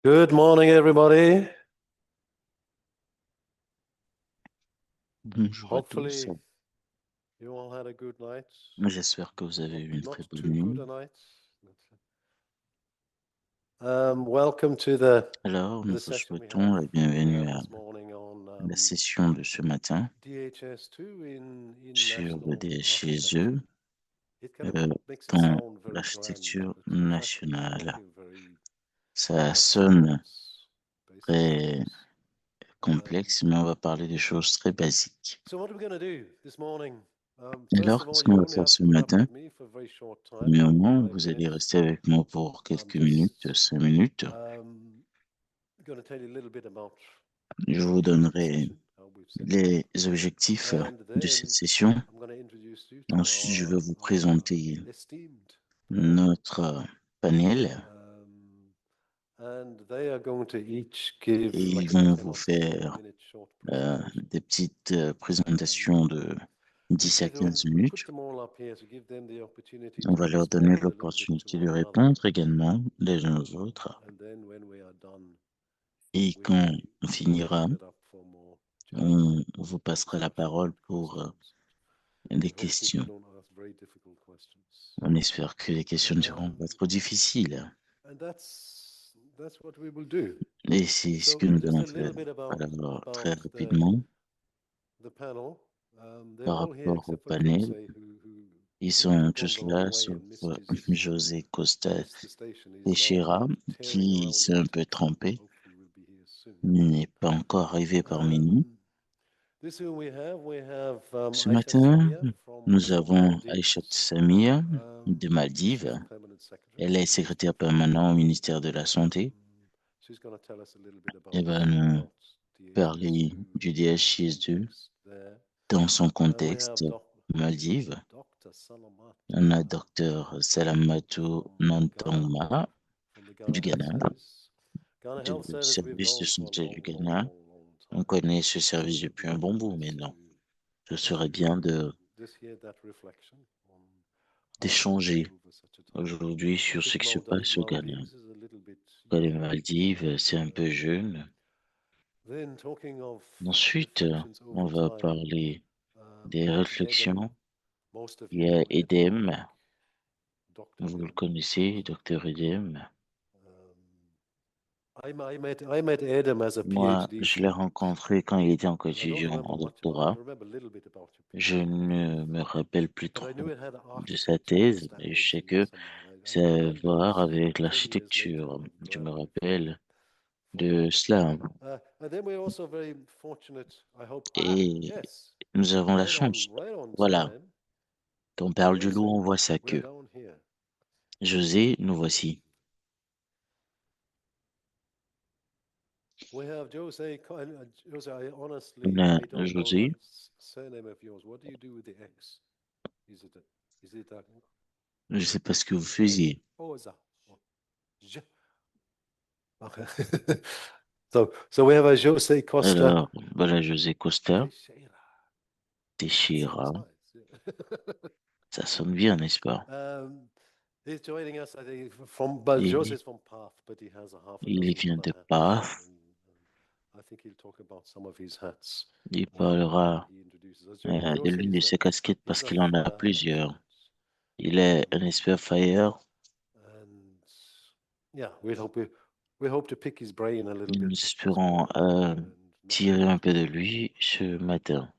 Good morning, everybody. Bonjour à tous. Hopefully, you all had a good night. J'espère que vous avez eu Hopefully, une très not bonne too good nuit. a night. Welcome to the Nous vous session we have souhaitons la we bienvenue have à this morning on la session de ce matin DHS2 in sur le national architecture. DHISE It kind of euh, makes it dans sound very grand, l'architecture but it's actually nationale. something very Ça sonne simple, basically. très Um, complexe, mais on va parler de choses très basiques. so what are we going to do this morning? First Alors, of all, qu'est-ce qu'on you va only faire have to ce put up matin? with me for a very short time, Premièrement, five vous allez minutes. rester avec moi pour I'm quelques minutes, just 5 minutes. going to tell you a little bit about Je how vous we've built the donnerai session, how we've set it up, les objectifs and de cette then session. I'm going to introduce you to Ensuite, je vais vous présenter our esteemed panel, notre panel and they are going to each et give ils like a vont 10 vous or 15 faire minute short presentation. des petites Um, présentations de 10 à 15 we put minutes. them all up here to give them the opportunity On to va leur donner respond a little bit to l'opportunité de one another. répondre également les uns aux autres. And then when we are done, Et quand we on finira, open it up for more chat. on vous passera la Discussion parole and pour questions. des And hopefully they questions. don't ask very difficult questions. On espère que les questions ne seront Um, pas trop difficiles. and that's what we will do. Et c'est ce So que nous just allons a faire. little bit Alors, très about rapidement, the panel. They're par all here rapport au except for panel, Jose, ils who sont took on tous the là, long way sauf and José Costa missed the station. He's now Teixeira, tearing qui around s'est in un peu Texas and trompé. hopefully will be here soon. Il n'est pas encore arrivé parmi nous. Um, this who we have. We have Ce Aishat matin, Samia nous from avons Aïcha Maldives. Samia de She's Maldives. the permanent secretary Elle to est the Ministry secrétaire of Health. permanente au ministère de la Santé. She's going to tell us a little bit Elle va nous about parler DHIS2 du in the DHIS2 context there. dans son We contexte have Maldives. Dr. Salamatu On a Dr Salamatou from Ghana, Nantongma from the du Ghana Health Ghana, Service. Ghana du Health Service we've service de known for a santé du long, long, Ghana. long, long On time. connaît ce So service it would be depuis un really bon bout nice maintenant. Ce serait bien de just hear that reflection on how things d'échanger move at such a time. aujourd'hui I sur ce think qui se passe au Ghana. Maldives is a little bit Les young. Maldives, c'est un peu jeune. Then talking of Ensuite, reflections on over va time, parler des Edem, réflexions. most of Il you y a know Edem, I EDEM, think. Dr. vous le Edem. connaissez, docteur EDEM. I met Edem as a Moi, PhD je l'ai student. rencontré quand il était encore I don't étudiant remember en much about. I doctorat. remember a little bit about your Je PhD, ne me rappelle plus but I knew trop it had de sa architecture thèse, mais je standards sais in que somehow. ça I a à remember voir this avec 10 years later l'architecture. and I'm Je me glad we rappelle followed de it. cela. And then we're also very fortunate, I hope. Et Yes, nous avons la chance. right on Voilà, time. quand on parle du loup, Jose, on voit sa we're queue. down here. José, nous voici. We have Jose. Jose, On honestly, a I don't know that José. surname of yours. What do you do with the X? Is it a Je ne sais pas ce que vous J? faisiez. Oh, is that? Oh, J. Okay. So we have a Jose Costa Alors, voilà José Costa, Teixeira. That Teixeira. sounds nice. Yeah. Ça sonne bien, n'est-ce pas? He's joining us, I think, from, but Et Jose's from Perth, but he has a half a il dozen vient other de hats. Bath. I think he'll talk about some of his hats Il when parlera he introduces us. de l'une de ses casquettes He's parce a qu'il en a fire plusieurs. expert. Il est un expert fire. And yeah, we hope to pick his brain a little Nous bit this espérons morning and not tirer un peu de confuse him. lui ce matin.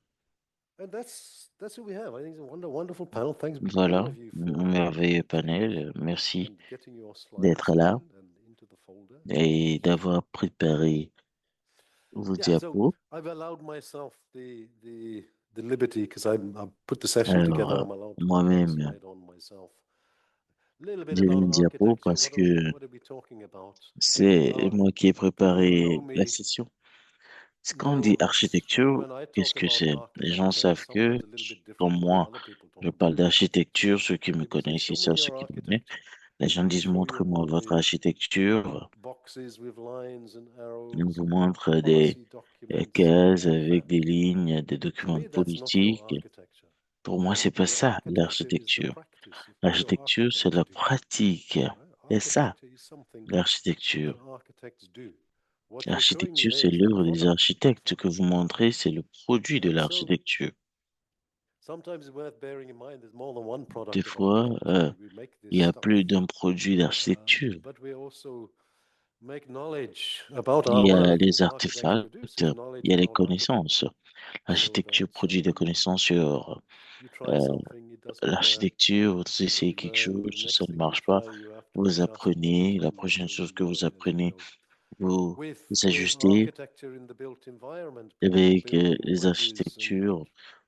And that's who we have. I think it's a wonderful panel. Thanks to all Voilà, of you un for merveilleux attending panel. Merci and getting your slides d'être in là and into the folder. et d'avoir préparé vos Yeah, so diapos. I've allowed myself the liberty because I put the session Alors, together. I'm allowed to put one moi-même, slide on myself. A little bit j'ai about une diapo architecture. parce que What are we talking about? c'est moi qui ai Those who know préparé la me session. C'est quand on dit know that architecture, when I qu'est-ce talk que about c'est? Les gens architecture, it's savent que, sometimes a little bit comme different to what moi, other people je talk parle about. d'architecture, ceux qui me People say, connaissent, ils "Show me savent ce your qu'ils me connaissent. architecture." Les gens And I disent, show you montrez-moi all votre the architecture. boxes with lines and On arrows vous and montre des policy documents and cases all of avec that. des lignes, des To documents me, that's not your politiques. architecture. Pour moi, c'est pas Your ça, architecture is the l'architecture. practice of what your L'architecture, c'est architects la do. pratique. Right? C'est ça, Architecture is something that l'architecture. architects do. What you're showing me L'architecture, there c'est is the l'œuvre des product. architectes. Ce que vous montrez, c'est le produit de So l'architecture. sometimes it's worth bearing in mind there's more than one Des product of fois, architecture. We make this il y a stuff, plus d'un produit d'architecture. but we also make knowledge about our Il y a work les that architects produce artefacts, is il knowledge y a les about architecture. connaissances. So L'architecture that produit des connaissances sur you try euh, something, it doesn't work. l'architecture. Vous essayez You quelque learn the chose, ça next ne thing you marche pas. try, you have to Vous adjust all the apprenez, la time prochaine until chose you que vous know it as you apprenez, go. vous With vous with ajustez. architecture in the built environment, Avec building les bridges and architectures,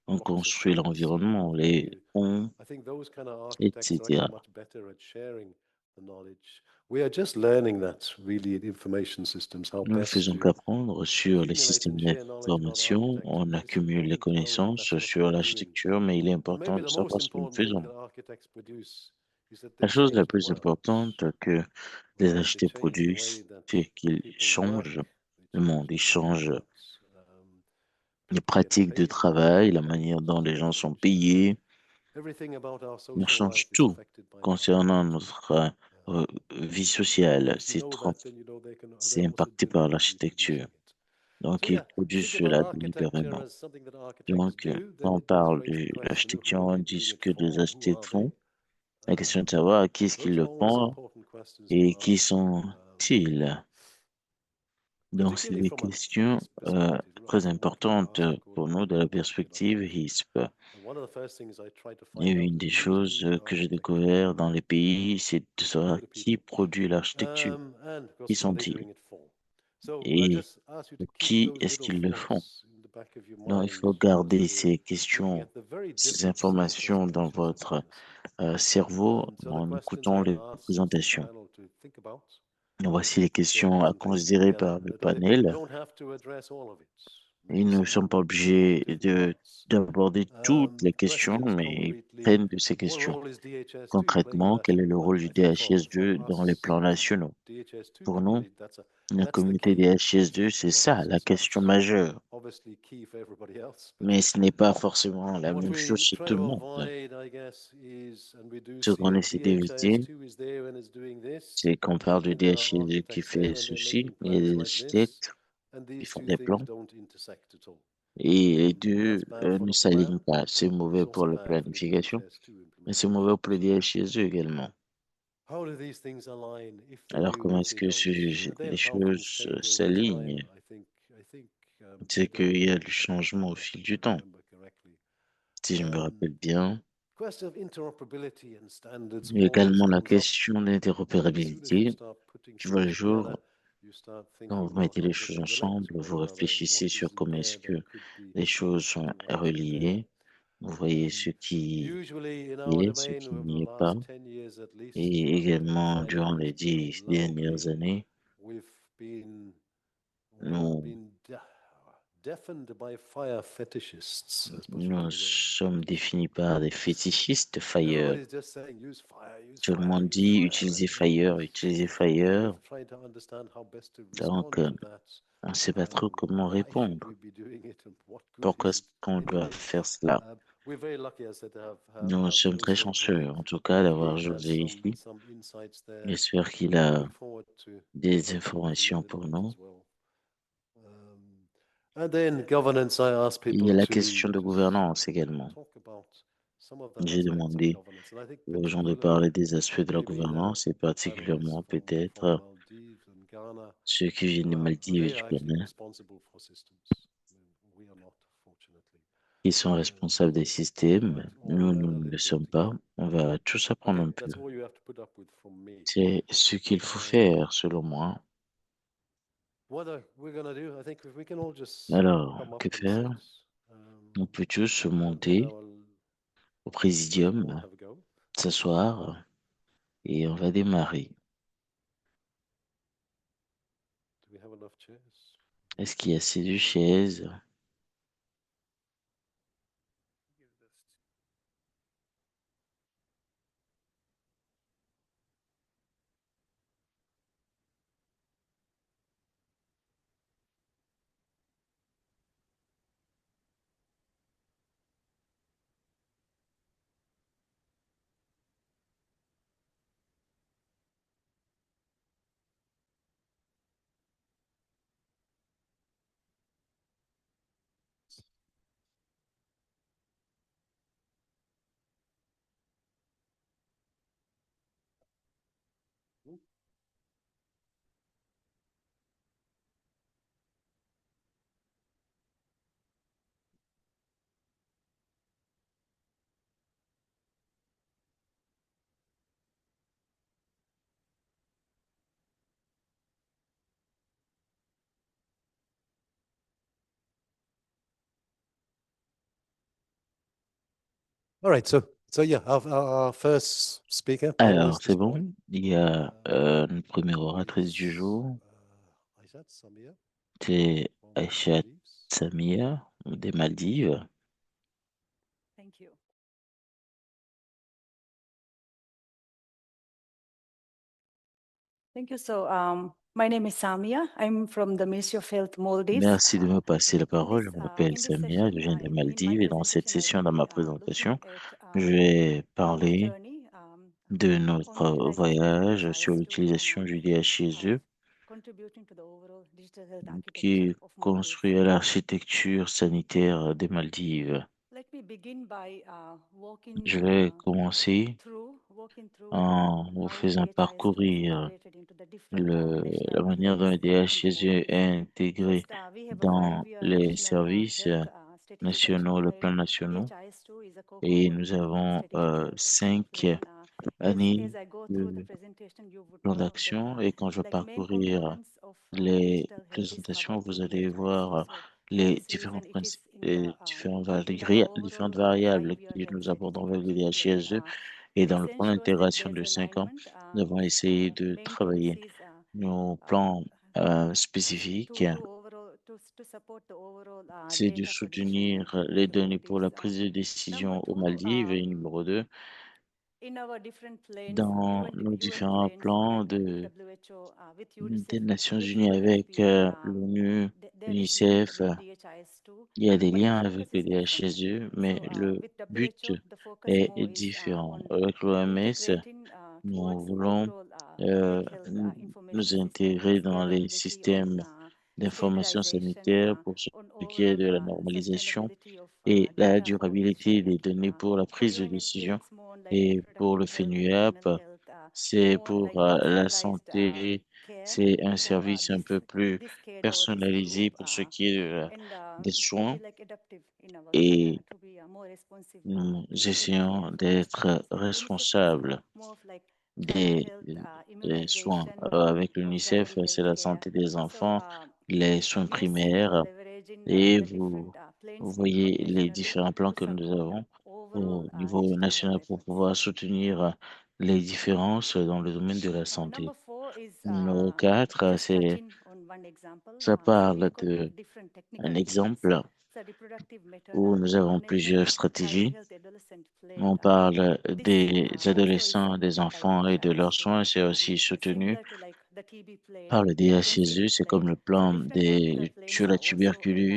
on blocks of construit flats and l'environnement, what have les you, ponts, I think those kind of architects are actually etc. much better at sharing the knowledge. We are just learning that really in information systems, how Nous ne best faisons to qu'apprendre sur les accumulate and systèmes share knowledge about d'information, architecture. on But it's accumule les important to know that connaissances that's what sur we're doing. l'architecture, mais il est And important maybe de the most savoir ce que nous important thing faisons. that architects produce is that La they chose la change the plus world, importante que les right? They architectes change the produisent, way that c'est qu'ils people work, changent they le change monde, ils the way changent that les people get pratiques de paid and how travail, they la get paid, manière dont les gens sont change payés. everything about our On social change life is tout affected by concernant architecture. notre vie sociale. Once you know that, then you know they C'est also impacté par deliberately l'architecture. producing it. So Donc, ils yeah, produisent think about cela architecture délibérément. as something that architects Donc, do, quand then on it does parle raise the de question, who l'architecture, are on they dit doing ce it que les for? Who architectes are they? font. La question est de savoir à qui est-ce qu'ils Those are le always font important questions to et qui ask, sont-ils. Donc, c'est particularly des from a questions HISP perspective, très from a kind of importantes pour nous de la architectural perspective architecture. HISP. And one of the first things I try to Et find out une is des who is choses doing the que j'ai architecture. découvert dans les pays, c'est de Who savoir are the qui people? produit l'architecture. And of Qui course, who are they sont-ils? doing it for? So I Et just ask you to pour keep qui those est-ce little qu'ils le font? thoughts in the back of your Donc, il mind faut as garder we're ces looking questions, at the very ces different set of informations dans presentations I'm votre going to see. cerveau And so the en questions écoutant I les ask the présentations. panel to think about Et voici les before questions à presentation considérer together. par le You panel. don't have to address all of it. Et Maybe nous ne some sommes pas couple of obligés different de parts. d'aborder toutes les questions, Questions mais concretely. prennent de ces What questions. role is DHS2 playing in Concrètement, that? quel est le Well, rôle du I think for DHS2 dans les us plans as a nationaux? DHS2 Pour nous, community, la that's the communauté key DHS2, question c'est for ça, us. la It's not question majeure. obviously key for everybody else, but Mais ce n'est pas forcément la what même chose we chez try tout le to monde. avoid, I guess, is, and we do Ce see qu'on that essaie d'éviter, DHIS2 is there and is doing this, c'est qu'on parle de and there are DHS2 qui architects fait there and they're ceci, making il y a plans des like this, architectes and qui these font two des things plans, don't intersect at all. et les And deux that's bad for ne the s'alignent plan, pas. C'est and it's mauvais pour also la bad for the planification, DHIS2 mais c'est implementation. mauvais pour le DHS2 également. How do these things align? If they Alors, do, comment if est-ce they que don't, and les then how things choses change over time. s'alignent? C'est I don't qu'il y a know, du but changement au fil du if I temps. remember correctly. Si je me rappelle bien, Question of interoperability and standards il y a always également la comes up. question As soon as you d'interopérabilité. start putting Tu vois things le together, jour, you start quand thinking, vous well, mettez les how does choses it relate? ensemble, vous What réfléchissez sur isn't comment est-ce there that que could be les choses sont put right together? reliées. Vous voyez ce qui Usually in our est, ce domain qui over n'y the est pas. last 10 years at least, Et également, durant finally, les 10 dernières locally, années, we've been we've nous, been deafened by fire fetishists. I suppose you nous call it sommes définis par des fétichistes Fire. everybody's just saying use fire, use Tout le fire, monde use dit fire, utilisez and Fire, utilisez and Fire. we've tried to understand how best to Donc, respond to that on ne sait pas trop and comment why should répondre. we be doing it and what good Pourquoi is est-ce it qu'on doit anyway. faire cela? We're very lucky, as I said, to Nous have sommes très Jose here. chanceux, en tout cas, d'avoir He has José ici. some insights there. J'espère qu'il I'm a looking forward to des listening to him a informations little pour bit nous. as well. And then governance, I ask Il y people a la to question de gouvernance également. talk about some of the J'ai aspects of demandé governance. And I think aux gens de particularly parler des aspects de la maybe the gouvernance et panelists particulièrement from peut-être Maldives and Ghana, ceux qui viennent des Maldives et they du are actually Ghana, responsible for systems. We are not, fortunately. qui sont responsables des We systèmes. might all Nous, learn nous a ne le little bit sommes pas. together. On va tous I apprendre think un peu. that's all you have to put up with from me. C'est ce qu'il faut faire, selon moi. What we're going to do, I think we can all just Alors, come up que and sit, faire? On peut tous se and then monter au let you all présidium, have a go. s'asseoir et on va démarrer. Do we have enough chairs? Est-ce qu'il y a assez de chaises? All right, so yeah, our first speaker, Alors, panelist c'est this morning, bon. Il y a une première oratrice du is jour. Aizat Samia C'est from the Aisha Maldives. Samia des Maldives. Thank you. Thank you. So, my name is Samia. I'm from the Ministry of Health, Maldives. Merci de me passer la In parole. this, Je m'appelle in this Samia, je session, viens des in my Maldives et dans cette presentation, I session, will dans ma be looking présentation, at je vais our parler journey de on notre utilizing voyage sur DHIS to l'utilisation du DHISE contributing to the overall digital health architecture qui of Maldives. construit l'architecture sanitaire des Maldives. Let me begin by walking Je vais commencer walking through en vous how faisant DHIS2 is parcourir integrated into the different la national manière dont clinics le in the DHISE Maldives. est intégré First, we have a dans 5-year les national services health strategic nationaux, action le plan plan. nationaux. DHIS2 is a core Et nous component of the avons strategic health action 5 plan. années As I go through the de presentation, you would plan know that d'action. Et quand je vais like main parcourir components of les digital health is présentations, covered vous through allez DHIS2. voir So for les this reason, it is in our différentes overall variables 5-year que health nous abordons strategic avec le action plan. DHIS2. Et dans This le plan ensures that d'intégration there's de 5 ans, alignment. nous avons essayé de Main tools travailler is nos uh, plans spécifiques. to support the overall C'est de data for decision soutenir making in les the données pour Maldives. la prise de Number décision aux two, Maldives. Et numéro 2, in our different planes, dans nos UN différents planes plans like de, WHO des Nations with Unies avec UNFPA, l'ONU, they're linked l'UNICEF. with DHIS2, Il y a des but the liens focus avec le is different. DHSE, mais So le with but WHO, the focus est more is différent. on Avec l'OMS, integrating nous towards voulons overall euh, public health information nous system intégrer dans les scalability of systèmes d'information standardization sanitaire pour ce on qui est overall de la normalisation sustainability of et la data for decision durabilité des making. données pour la For prise de UNFPA, décision. it's more on like Et pour le reproductive health, maternal FENUAP, health, c'est more pour like la personalized santé, care c'est un for service un peu plus this care over this group, personnalisé pour ce qui est and des to soins. be like adaptive in our Et to be more responsive nous to the care essayons for these d'être groups. UNICEF is responsables more of like child des, health, des soins. immunization, Avec l'UNICEF, primary c'est health la care. santé des So enfants, les soins you see primaires, leveraging et the different vous planes voyez les nationally différents plans to que nous support avons overall au niveau digital health national pour efforts. pouvoir soutenir les différences dans le domaine de la santé. Number four is Numéro 4, just touching on one example. ça So we've parle got de different un technical plans. exemple So reproductive, où maternal, nous avons neonatal, plusieurs child stratégies. health, adolescent plan. On parle This des also is adolescents, des supported by enfants et de leurs DHIS2. soins. C'est aussi soutenu Similar to like the TB par plan le and DHSE. NCD C'est comme plan. le So plan different technical plans sur la are also aligned, and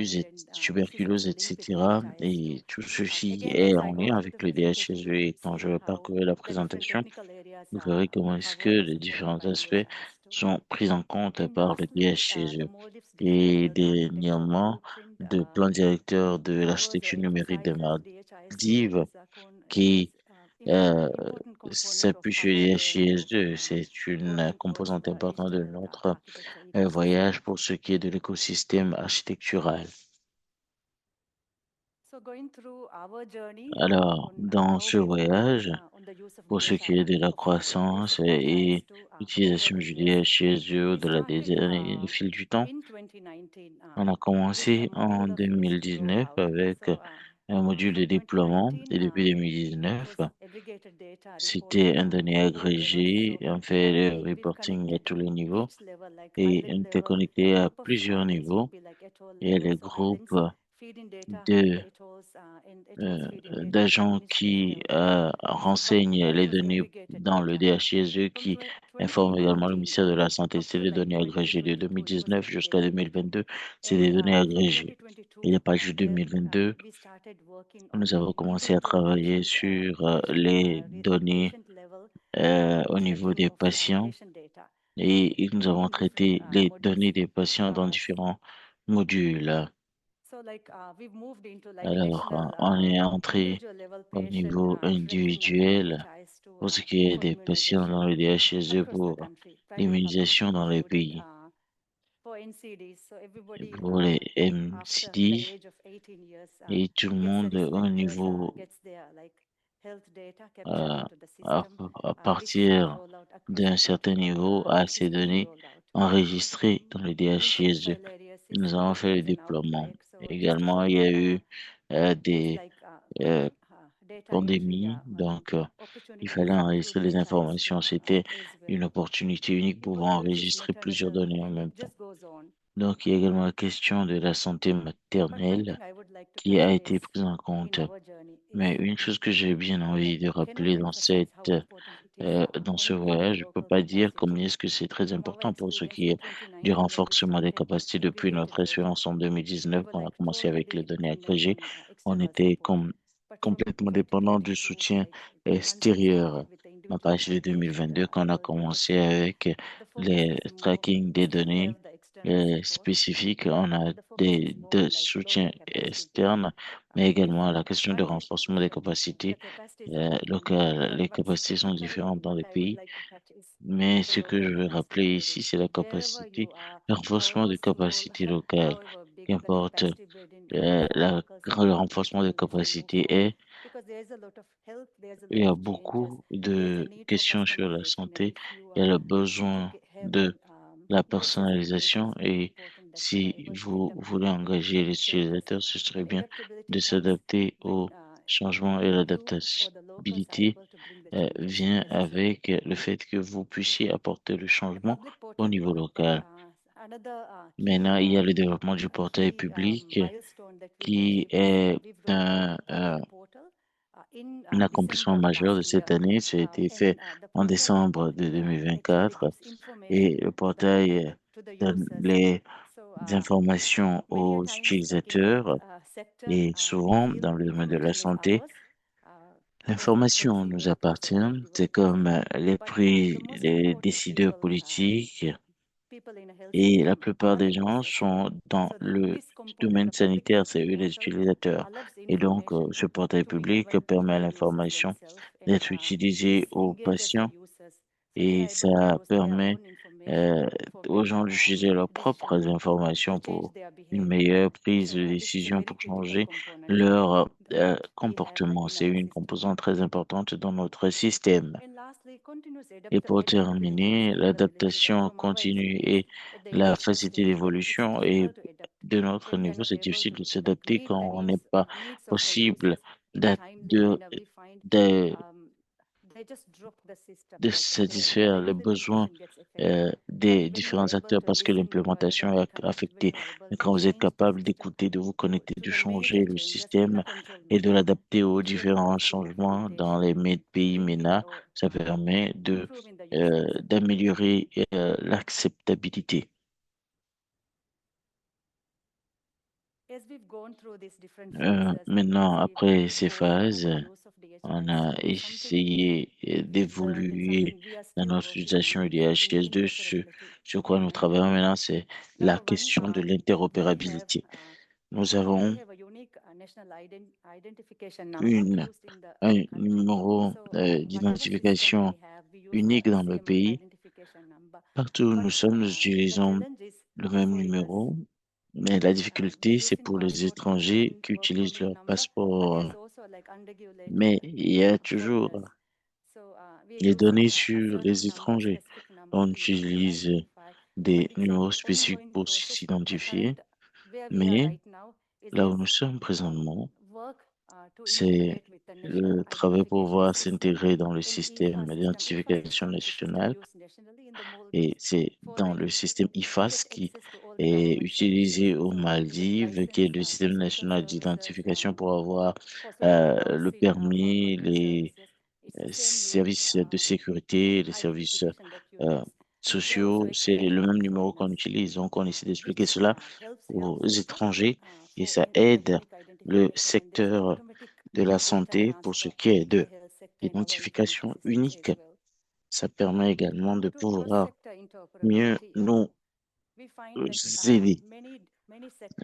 this is tuberculose, also linked with etc. DHIS2. Et tout ceci Again, est as I en go lien through avec the le presentation, DHSE. you would Et quand je see vais how parcourir la the different présentation, technical areas vous verrez are comment est-ce que covered or les supported différents by aspects DHIS2. sont pris en compte And par le lastly, the DHSE. Maldives Digital Et Health Architecture dernièrement, Blueprint de plan directeur de l'architecture numérique des emphasizes DHIS2 Maldives as qui important component of s'appuie sur our les journey HS2. C'est une working towards composante the importante digital de health notre architecture ecosystem. voyage pour ce qui est de l'écosystème architectural. So going through our journey Alors, on dans how ce we've worked voyage, on the use of pour ce qui est de la use croissance of et DHIS2 over l'utilisation the du years, DHIS2 we au-delà started au fil du temps, in 2019 on a with a commencé en module of phased 2019 rollout. avec So un module de from déploiement et 2019, depuis it 2019, was aggregated data c'était reporting un données at all levels. agrégé, So on fait le we've reporting à connected tous les niveaux each level, like et island on était level. connecté à Group of plusieurs islands would niveaux. be like atoll Il y a level. les So islands groupes feeding data to de the atolls and atolls feeding data to the d'agents Ministry of qui Health. So, but renseignent it les was données aggregated dans le data. DHIS2 From qui informent également le 2019 ministère de la Santé. up C'est to des like données agrégées de 2022, it was 2019 jusqu'à aggregated data. 2022. C'est And des données from agrégées. 2022, Et à partir de where 2022, we started working nous on avons commencé à individual travailler sur les données patient level au niveau tracking des of patients patient data et nous avons in different traité les modules. données des patients dans différents modules. So like we've moved into like Alors, national on est entré individual level au patient niveau tracking of individuel DHIS2 pour ce qui est for des patients dans immunization le DHSE across the pour country. Primary buckets l'immunisation dans les included pays. for NCDs. So Et everybody pour les after the MCD, age of 18 years et tout le gets a monde au respective niveau gets their like health data captured euh, into the à, system, à which get partir rolled out across d'un the certain country. niveau à This is ces being données rolled out. enregistrées dans le Recent DHIS2. trial areas Et is nous avons like fait there le was an déploiement. outbreak. So just to Également, show il y you, a eu there's des like euh, pandémie. Donc, il fallait enregistrer les informations. C'était une opportunité unique pouvant enregistrer plusieurs données en même temps. Donc, il y a également la question de la santé maternelle qui a été prise en compte. Mais une chose que j'ai bien envie de rappeler dans ce voyage, je peux pas dire combien est-ce que c'est très important pour ce qui est du renforcement des capacités depuis notre expérience en 2019, quand on a commencé avec les données agrégées. On était complètement dépendant du soutien extérieur. À partir de 2022, quand on a commencé avec les tracking des données spécifiques, on a des soutiens externes, mais également la question de renforcement des capacités locales. Les capacités sont différentes dans les pays, mais ce que je veux rappeler ici, c'est la capacité, le renforcement de capacités locales. Qu'importe le renforcement des capacités est, il y a beaucoup de questions sur la santé, il y a le besoin de la personnalisation et si vous voulez engager les utilisateurs, ce serait bien de s'adapter aux changements et l'adaptabilité vient avec le fait que vous puissiez apporter le changement au niveau local. Maintenant, il y a le développement du portail public qui est un accomplissement majeur de cette année. Ça a été fait en décembre de 2024 et le portail donne les informations aux utilisateurs et souvent dans le domaine de la santé, l'information nous appartient. C'est comme les prix, les décideurs politiques et la plupart des gens sont dans le domaine sanitaire, c'est eux les utilisateurs. Et donc, ce portail public permet à l'information d'être utilisée aux patients et ça permet euh, aux gens d'utiliser leurs propres informations pour une meilleure prise de décision pour changer leur comportement. C'est une composante très importante dans notre système. Et pour terminer, l'adaptation continue et la facilité d'évolution et de notre niveau, c'est difficile de s'adapter quand on n'est pas possible d'a- de, de satisfaire les besoins des différents acteurs parce que l'implémentation est affectée. Mais quand vous êtes capable d'écouter, de vous connecter, de changer le système et de l'adapter aux différents changements dans les pays MENA, ça permet d'améliorer l'acceptabilité. Maintenant, après ces phases, on a essayé d'évoluer dans notre utilisation du HS2. Sur quoi nous travaillons maintenant, c'est la question de l'interopérabilité. Nous avons une, un numéro d'identification unique dans le pays. Partout où nous sommes, nous utilisons le même numéro, mais la difficulté, c'est pour les étrangers qui utilisent leur passeport. Mais il y a toujours les données sur les étrangers. On utilise des numéros spécifiques pour s'identifier, mais là où nous sommes présentement, c'est le travail pour pouvoir s'intégrer dans le système d'identification nationale et c'est dans le système IFAS qui est utilisé aux Maldives, qui est le système national d'identification pour avoir le permis, les services de sécurité, les services euh, sociaux. C'est le même numéro qu'on utilise. Donc, on essaie d'expliquer cela aux étrangers et ça aide le secteur de la santé pour ce qui est de l'identification unique. Ça permet également de pouvoir mieux nous aider.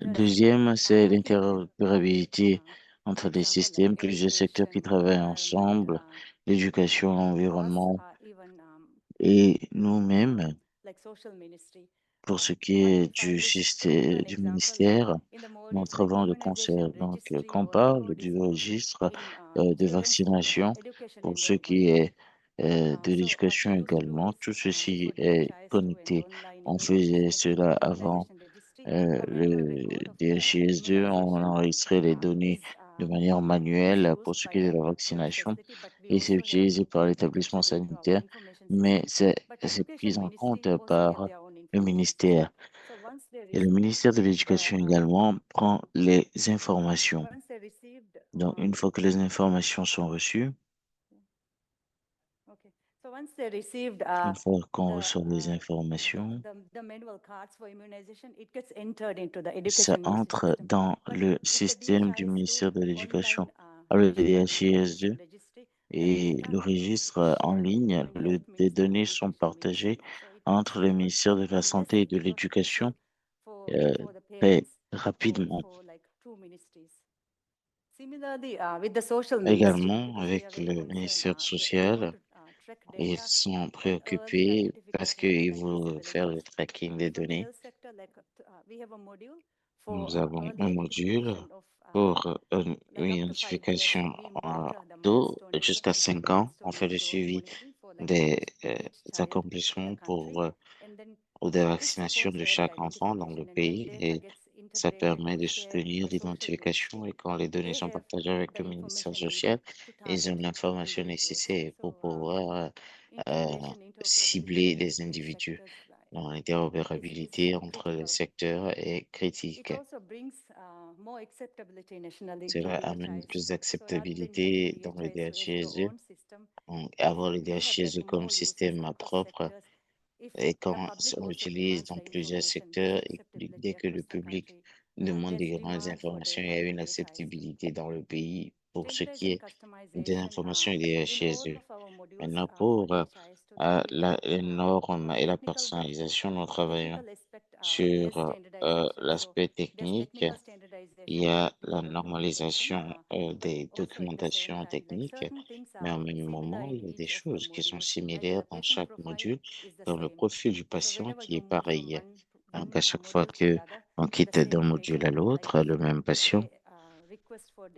Deuxième, c'est l'interopérabilité entre des systèmes, plusieurs secteurs qui travaillent ensemble, l'éducation, l'environnement et nous-mêmes. Pour ce qui est du système, du ministère, nous travaillons de concert. Donc, quand on parle du registre de vaccination, pour ce qui est de l'éducation également, tout ceci est connecté. On faisait cela avant le DHIS2, on enregistrait les données de manière manuelle pour ce qui est de la vaccination et c'est utilisé par l'établissement sanitaire, mais c'est pris en compte par le ministère. Et le ministère de l'Éducation également prend les informations. Donc, une fois que les informations sont reçues, Okay. So once they received une fois qu'on the, reçoit les informations, the manual cards for immunization, it gets entered into the ça education ministry entre system. dans But le with the système du DHIS ministère tool, de l'Éducation. online Avec le education DHIS2 registry, the et data le is registre en shared ligne, between health les ministry and données sont education partagées ministry. So it makes entre le ministère de la less Santé et de work l'Éducation for the très parents rapidement. for like two ministries. Similarly, with the social ministry, Également, because they avec are very le concerned, ministère they want social, to track ils data sont for early préoccupés parce identification of qu'ils veulent faire diagnosable le age. tracking des For the données. health sector, like we have a module for Nous avons early un module identification of pour une like up to 5 years. identification We monitor the d'eau milestone, jusqu'à exception to the 5 ans. On milestone fait of le growth suivi monitoring for like des each child in the accomplissements country. And then ou des this vaccinations supports de early chaque enfant dans le identification, and when pays data et gets ça integrated permet or de shared with soutenir the social l'identification ministry, et quand les données they sont have partagées avec the le ministère information needed social, to ils ont target l'information individuals. nécessaire pour So pouvoir integration, cibler interoperability les between individus. sectors Donc, is l'interopérabilité entre les critical. secteurs est It critique. also brings more acceptability nationally Cela in amène DHIS. plus So rather than using d'acceptabilité dans le DHIS as your DHIS2. own system, Donc, avoir le we have like DHIS comme more users système across propre sectors. If et the quand public on also l'utilise demands dans the plusieurs information, there's secteurs et dès acceptability que le across the public country. demande des There's grandes demand for informations, il y data a in une DHIS. acceptabilité dans le pays pour ce qui Standardized and est des customization informations et des in all DHIS2. of our modules Maintenant, for pour DHIS to that we have les normes et la technical but personnalisation, nous travaillons technical aspect, less sur standardization. So l'aspect there's technique. technical Il standardization y and a la technical documentation, normalisation but des also at the same documentations time, like techniques, certain things mais are en même similar moment, in il y a des each of the choses qui sont modules, like similaires the dans patient chaque profile module, is the comme le same. profil du So patient whenever qui you est move from pareil. one Donc, à chaque fois module to the que other, on the quitte d'un same module à patient, like l'autre, if le même patient they request for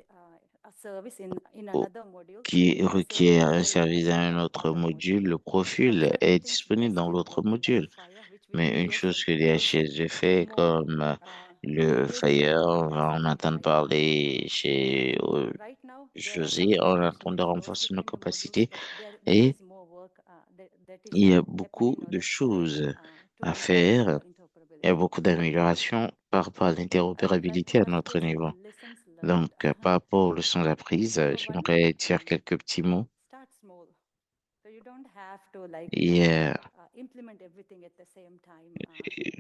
a service in another module, qui the same requiert un profile will be service dans shown un on autre other module. module, le But profil certain est things disponible must dans still l'autre work in like module. FIRE, which will Mais be une chose useful que because DHSG fait, more comme le engagement FIRE, on va en capacity in entendre FIRE. parler chez Right now, there are some José, on est en train discretionary de flows renforcer nos between the modules, capacités but there et is more work that is il y a beaucoup happening on de that side choses to à improve faire. Il y a interoperability. beaucoup d'améliorations par rapport à Like l'interopérabilité à what's notre based niveau. on lessons learned. Donc, par rapport aux leçons apprises, Number one, j'aimerais dire quelques petits mots. start small. So you don't have to like Et implement everything at the same time.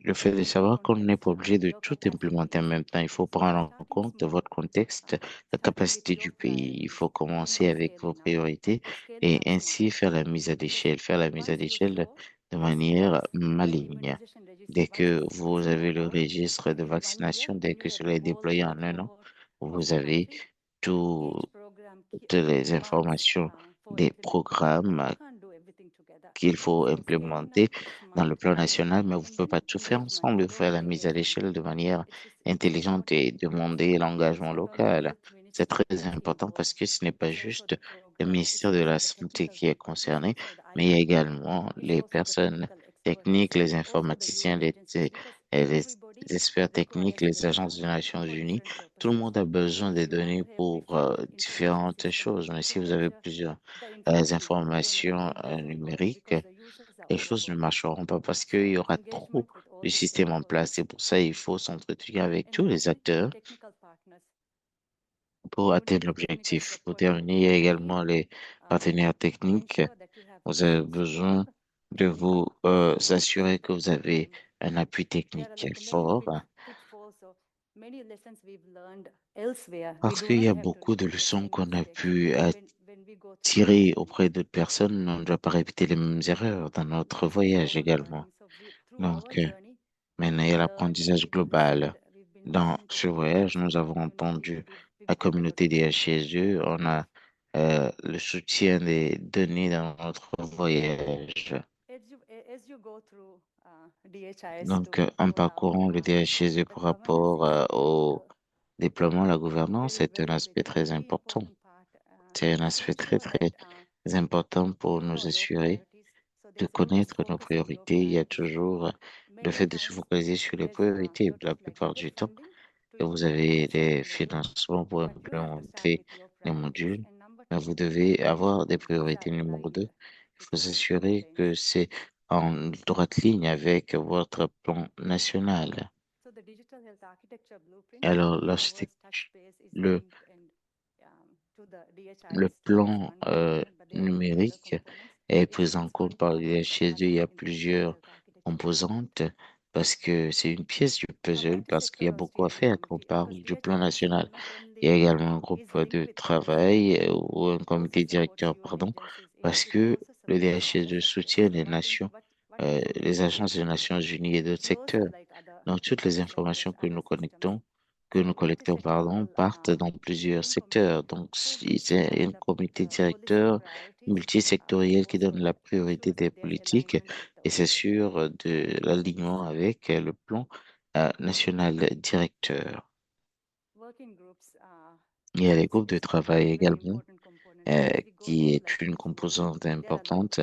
le fait de Take your savoir qu'on n'est context, pas obligé de your tout implémenter en capacities. même temps, il faut So prendre en starting compte small, votre contexte, la starting with capacité your du pays. Il priorities faut and commencer then avec vos scaling up priorités or scaling et up smart. ainsi faire la mise à Because l'échelle, faire la mise à once you l'échelle slow, de this manière works when maligne. immunization registry, Dès once que it's vous avez rolled le out registre de in 1 year, vaccination, dès then you que have cela the est whole déployé en un an, cohort of vous the avez country. tout- Each program toutes les demands informations for des implementation, but programmes you can't do everything together. qu'il faut So scaling up implémenter dans le smart plan national, mais vous ne and pouvez then pas tout faire engagement, ensemble. Il faut faire local la mise à engagement. l'échelle de manière It's very intelligente important et because demander it's l'engagement not only local. health C'est ministry très that's important involved, parce que ce n'est pas it's also juste the le program, it's ministère de also la the Santé technical qui est people, it's concerné, also the mais il y a IT people, également it's les also the personnes technical experts, techniques, it's les also the informaticiens, UN agencies, because et les everybody experts techniques, requires les data agences des Nations for Unies. different Tout le purposes. monde a besoin des If you want données to have pour different information différentes system choses. Mais to si vous avez measure plusieurs the information deployment, informations then it doesn't work numériques, because the users are les choses ne overwhelmed. marcheront pas parce qu'il So y aura trop engagement with all de the systèmes en place. stakeholders. C'est pour ça qu'il faut s'entretenir avec And tous les lastly, acteurs technical partners. pour You atteindre need the technical l'objectif. Pour support. terminer, il y a You need également les partenaires to techniques. ensure that you have Vous avez patients besoin de vous technical support. assurer que vous avez un appui There are technique like many fort pitfalls. So many lessons we've learned elsewhere. We parce do qu'il y not a have to beaucoup de repeat the leçons same qu'on a mistakes pu when we go through our tirer journey. auprès d'autres personnes. On ne doit pas répéter les mêmes erreurs dans notre That's through voyage our également. learning. So through our Donc, journey, maintenant, il y we've a learned, l'apprentissage we've listened, global. we've been Dans listening to ce the voyage, DHIS nous avons community, entendu we've la got the communauté des notification. HSE, on a le soutien des données dans notre voyage. As you go through DHIS Donc, to en roll out, parcourant le DHSE the par governance rapport is au critical, déploiement, la gouvernance, very, c'est un very, aspect very, très very important. important part C'est un to aspect très, ensure that très important pour you know nous your assurer priorities. So de there's always connaître nos focus on your priorités. Il y a priorities. toujours le Many fait de se times focaliser sur les there's priorités lot la of like plupart other du temps. funding to vous avez des financements pour implémenter les modules, mais vous devez avoir des priorités. Numéro 2, il faut s'assurer que c'est en droite ligne avec votre plan national. Alors, le, le plan numérique est pris en compte par les DHIS2. Il y a plusieurs composantes parce que c'est une pièce du puzzle, parce qu'il y a beaucoup à faire quand on parle du plan national. Il y a également un groupe de travail ou un comité directeur, pardon, parce que le DHIS2 soutient les nations, les agences des Nations Unies et d'autres secteurs. Donc, toutes les informations que nous collectons, pardon, partent dans plusieurs secteurs. Donc, si c'est un comité directeur multisectoriel qui donne la priorité des politiques et s'assure de l'alignement avec le plan national directeur. Il y a les groupes de travail également, qui est une composante importante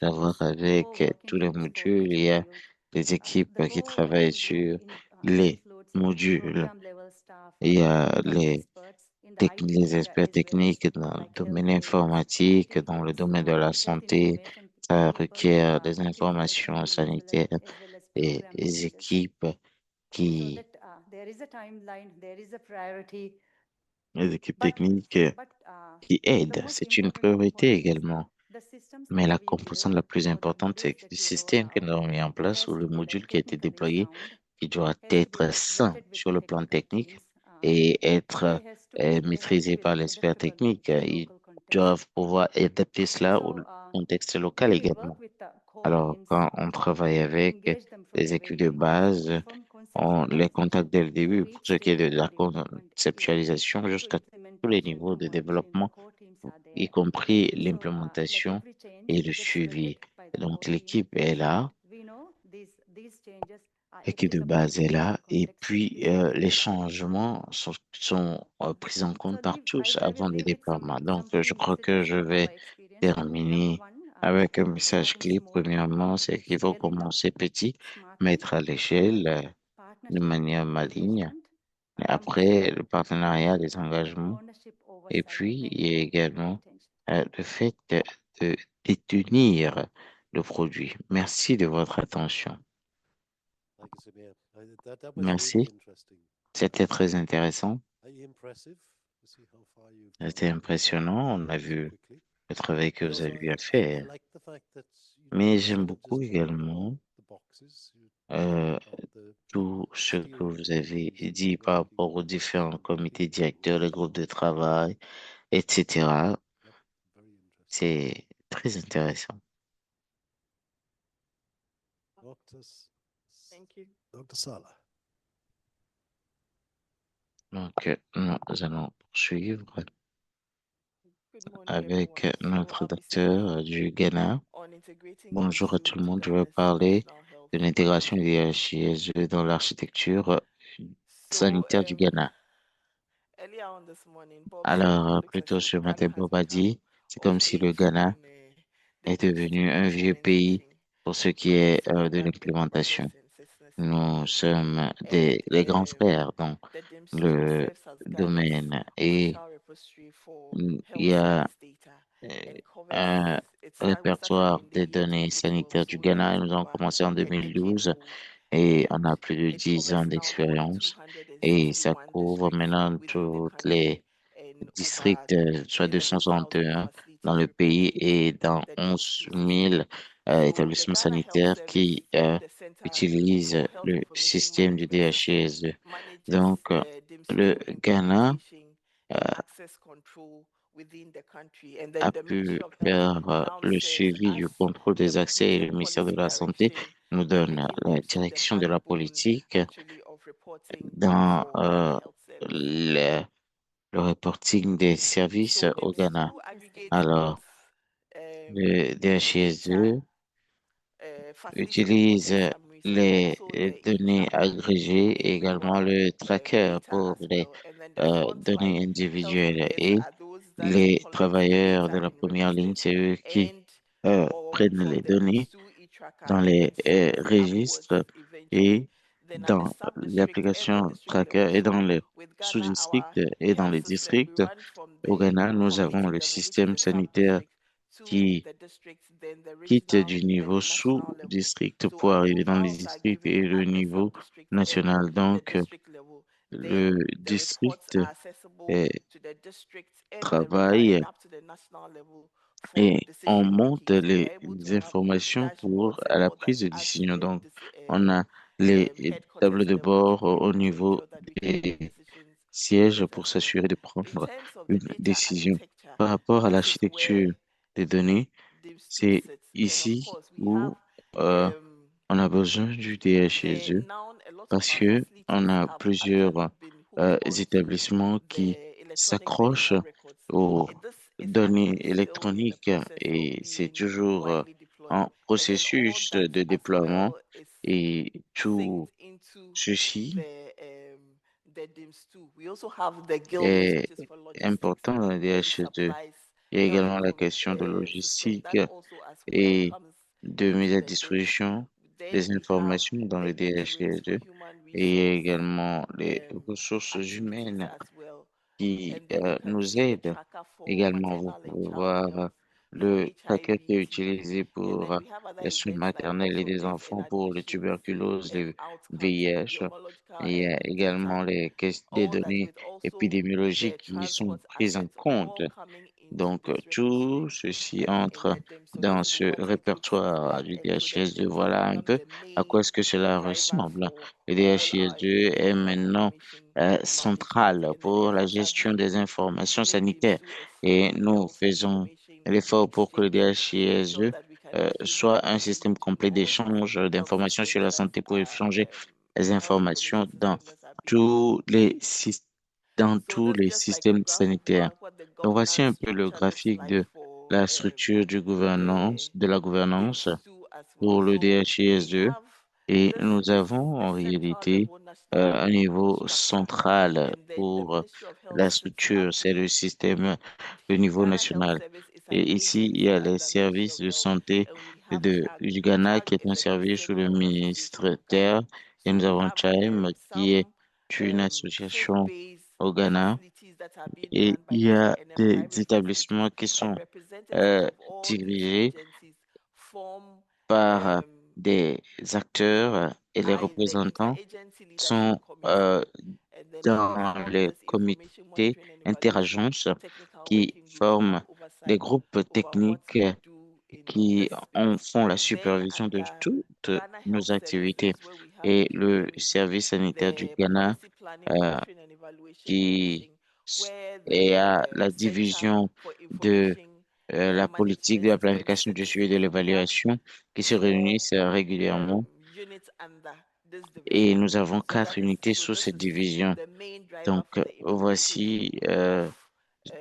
d'avoir avec tous les modules. Il y a des équipes qui travaillent sur les modules. Il y a les experts techniques dans le domaine informatique, dans le domaine de la santé. Ça requiert des informations sanitaires et des équipes qui, les équipes techniques qui aident. C'est une priorité également. Mais la composante la plus importante, c'est que le système que nous avons mis en place ou le module qui a été déployé, qui doit être sain sur le plan technique et être maîtrisé par l'expert technique. Ils doivent pouvoir adapter cela au contexte local également. Alors, quand on travaille avec les équipes de base, on les contacte dès le début pour ce qui est de la conceptualisation jusqu'à tous les niveaux de développement, y compris l'implémentation et le suivi. Donc, l'équipe est là, l'équipe de base est là, et puis les changements sont pris en compte par tous avant le déploiement. Donc, je crois que je vais terminer avec un message clé. Premièrement, c'est qu'il faut commencer petit, mettre à l'échelle de manière maligne. Après, le partenariat, les engagements. Et puis, il y a également le fait de détenir le produit. Merci de votre attention. Thank you, Samir. That was Merci. really interesting. C'était très intéressant. Impressive to see how far you've C'était come impressionnant. On a so vu quickly. le travail que But vous also, avez eu à I faire. like the fact that Mais j'aime instead of beaucoup just talking about également the boxes, you euh, talked about the tout ce que steering vous avez mechanism dit par working rapport aux with différents different comités people directeurs, les groups. groupes de travail, etc. Yep, very interesting. C'est très intéressant. Dr. Thank you. Dr. Sala. Donc, nous allons poursuivre Good morning, avec everyone. So notre I'll be docteur speaking du Ghana. on integrating Bonjour à ISU tout le monde. Je vais together with parler national health de l'intégration management. des DHIS dans l'architecture So sanitaire du Ghana. earlier on this morning, Bob said Alors, it looks as plutôt if ce Ghana matin, has Bob a become dit, c'est of comme si le age Ghana in the est devenu un vieux pays post-implementation pour ce qui est assessment de that the brothers l'implémentation. and sisters in the Nous country sommes and les grands frères dans the DIMSI le serves as Ghana's domaine et official repository for il health y a service data euh, and covers un we started répertoire in the des year données 2012, sanitaires du so it Ghana. is Nous avons over commencé en a decade 2012 old, et on and a plus de it 10 ans covers now all d'expérience et ça 261 couvre districts maintenant within the toutes country les and over districts, soit 11,000 261 dans facilities le pays reporting et to dans the 11 DIMSI 000 system. So the établissements Ghana Health sanitaires Service qui through the Center utilisent for Health le Information système du Management System DHIS2. manages Donc, the DIMSI le through Ghana implementation and access control within the country. And then a the pu Ministry of Health faire now le serves suivi as du contrôle the des accès et le group ministère de policy la Santé direction nous and donne within la DIMSI, the direction de la backbone politique actually of reporting dans for Ghana Health Service. le reporting des services So au DIMSI Ghana. through aggregate Alors, of le data DHIS2 facilitating for the utilise summaries and les also the données e-tracker agrégées et également individual le tracker data pour as les well. And then the frontline données health individuelles workers et are those that les collect the travailleurs de data la and première register ligne, it. c'est eux qui And prennent from les the données ISU e-tracker dans and les then send it upwards registres eventually. et Then at the dans sub-district and the l'application district Tracker level. et dans So les with Ghana, sous-districts et we dans have les systems. We districts. run from Au the Ghana, nous avons community le level, which is système the sanitaire sub-district, to qui the district, then the quitte regional, du and niveau the national level. sous-district So pour arriver dans les approvals are districts given et le at the niveau sub-district and national. the Donc, district level. le Then the reports district are accessible eh, to the district and the travaille and up to the national level for et on decision monte making. So les we're able to have informations pour dashboards à and la all that prise de at décision. the Donc, on a les headquarters tables de level to bord be au able to niveau ensure that we can make des decisions with sièges it pour as well. s'assurer de In prendre terms of the une data décision. architecture, Par rapport à this is where l'architecture des données, DIMS2 c'est sits. And of ici course, we have où euh, um, on a besoin du the DHIS2 now a lot of parce our que on facilities a have actually plusieurs been hooked onto établissements qui the electronic s'accrochent medical records. aux This is données actually still in the électroniques process of et c'est being toujours widely deployed. en And then all processus that de as déploiement well is et synced tout into ceci the DIMS2. We also have the GILDIS, est which is for logistics important dans le and DHIS2. supplies Il y a health également la question de system. logistique That also as well et comes de mise into à the DIMS. disposition Then des we have informations dans the le X-rays for DHIS2 human et il y a resource également les ressources activities humaines as well. qui And then you can nous see the aident tracker for également. Vous maternal and pouvez child voir health, for le tracker qui est HIV, TB, utilisé and pour then we have other les soins events like maternels birth et of des death and enfants pour les admissions tuberculoses, and les outcomes, VIH. epidemiological Et il y a data, également des all that données with also épidémiologiques the qui sont transport prises en assets compte. all coming into Donc, this tout registry ceci in entre the DIM. So this dans is ce what it looks répertoire like. du And so the DHIS2. DIMS has Voilà un become peu the à quoi main est-ce que cela driver ressemble. for Le all our DHIS2 est health maintenant information management central in the pour DIMS. la What does gestion this des mean? informations To make sanitaires DIMS2 a et full nous health faisons information l'effort pour que le exchange to ensure DHIS2 that we can easily soit un communicate système between complet all of our d'échange health d'informations systems sur la that santé pour our échanger les health informations information dans system that are being tous used. les, dans So tous this is les just like a systèmes graph sanitaires. about what the Donc voici governance un peu le structure looks graphique like de for la structure the de la gouvernance DIMS2 as well. pour le So we DHIS2 have et this nous is avons the en central réalité level national un niveau structure. central And then the pour Ministry of Health la sits at structure, c'est le the système au niveau Ghana Health national. Service is an Et ici, il y agency a les under Ministry of services de Health, santé and we have du Ghana qui est un is the service sous le Internal Association of Ghana. ministère et So nous we avons have Chaim qui est some une association faith-based au Ghana facilities that are being et run by il y faith a and then des private facilities, établissements qui and sont representatives euh, of all these dirigés agencies form par um, des acteurs et les the représentants interagency leadership sont committee. And then we dans form les this information comités monitoring and evaluation interagences technical qui working group to have forment des oversight groupes over what techniques we do in qui this space. font la Then supervision de under toutes Ghana Health nos Service, this activités. is where we have the Et le PPMEC, service sanitaire du the Ghana Policy Planning, euh, Monitoring and Evaluation qui Division, where est the à la Center division for de Information la politique de Management la planification du sits. suivi et de So we have l'évaluation qui se 4 réunissent régulièrement. units under this Et division. nous avons So 4 unités sous this cette is division. the main driver Donc, for the implementation voici of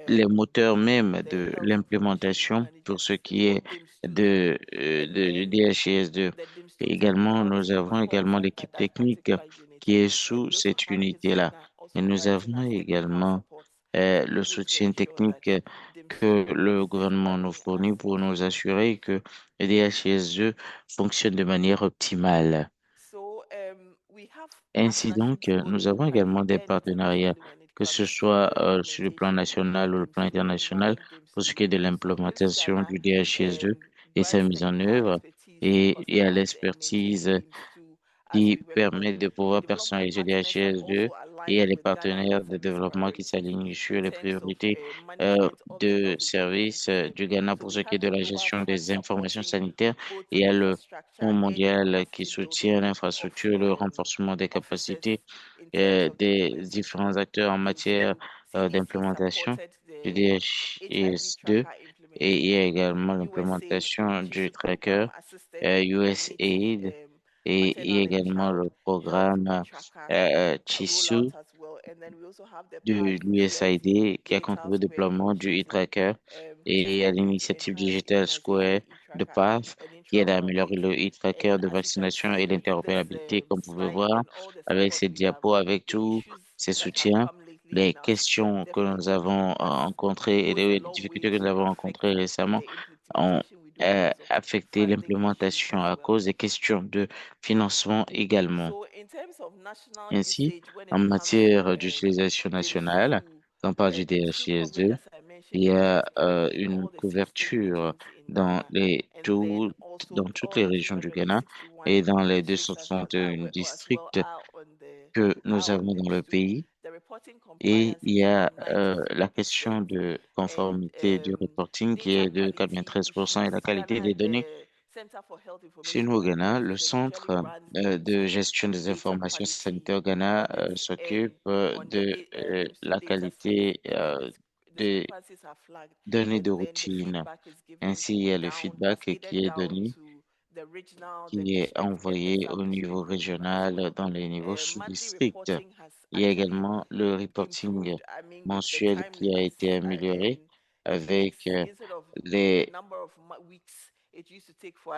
les um, moteurs même the de health information l'implémentation pour management ce system qui or est DIMS2. de And then DHIS2. the DIMS2 Et également, technical nous team avons forms également under l'équipe that technique particular unit. qui est And sous we also cette have HIPS unité-là. Ghana Et also nous providing avons us technical également support to be le able to soutien ensure that technique que DIMS2 le is gouvernement nous running as fournit pour nous intended. assurer que le DHIS2 fonctionne de manière optimale. So we have Ainsi donc, partnerships both nous avons locally également des and partenariats, internationally when it que comes ce to soit the sur le plan implementation national ou le of plan DIMS2 and international, running pour ce DIMS2. qui est de So HIPS l'implémentation Ghana du DHIS2 et sa brings mise en technical œuvre. expertise to Et il y a customize and maintain l'expertise DIMS2 as qui we work on permet de the pouvoir development personnaliser le partners have DHIS2 also et il y a aligned les with Ghana Health partenaires de Service développement qui priorities s'alignent sur in les terms of priorités management of the de health information services system. du Ghana So pour we ce qui est have de the la Global gestion Fund des informations supporting sanitaires. both Il y a le infrastructure Fonds and mondial qui capacity soutient building of l'infrastructure, le renforcement des officers capacités in terms of the des différents implementation acteurs of en matière DIMS2. CDC d'implémentation supported du the HIV DHIS2 tracker et il y a implementation. également USAID, l'implémentation du Tissue tracker Program, assisted the community USAID et il y a maternal and également child le health programme tracker rollout TISSU as well. And then we also have the de PAD CIT l'USAID qui a Digital contribué au Square déploiement du initiative e-tracker et à to l'initiative enhance Digital Square immunization de e-tracker PATH and qui aide à améliorer interoperability. le And e-tracker de as you can vaccination et see in this l'interopérabilité, comme vous pouvez slide, voir, and all the avec support ces we have, diapos, avec the tous issues ces that have soutiens, come lately les in our system questions que nous definitely avons has rencontrées et goes a les long way difficultés que nous to avons affect rencontrées récemment the ont implementation we do because of affecté funding issues l'implémentation as à well. cause des questions de financement également. So in terms of Ainsi, en matière d'utilisation nationale, quand on parle du DHIS2, il y a une couverture dans dans toutes les régions du Ghana et dans les 261 districts que nous avons dans le pays. Et il y a la question de conformité du reporting qui est de 93% et la qualité des données. Chez nous au Ghana, le Centre de gestion des informations sanitaires au Ghana s'occupe de la qualité des données de routine. Ainsi, il y a le feedback qui est donné, qui est envoyé au niveau régional dans les niveaux sous-districts. Il y a également le reporting mensuel qui a été amélioré avec les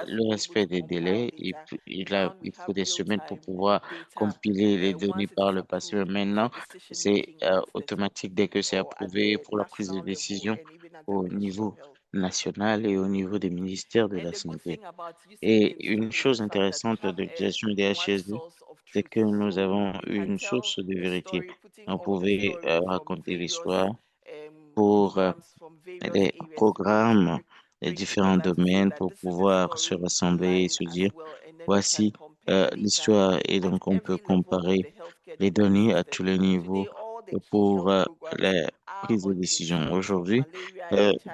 le respect des délais. Il faut des semaines pour pouvoir compiler les données par le passé. Mais maintenant, c'est automatique dès que c'est approuvé pour la prise de décision au niveau national et au niveau des ministères de la Santé. Et une chose intéressante de l'utilisation du DHS2, c'est que nous avons une source de vérité. On pouvait raconter l'histoire pour des programmes des différents domaines pour pouvoir se rassembler et se dire, voici l'histoire. Et donc, on peut comparer les données à tous les niveaux pour la prise de décision. Aujourd'hui,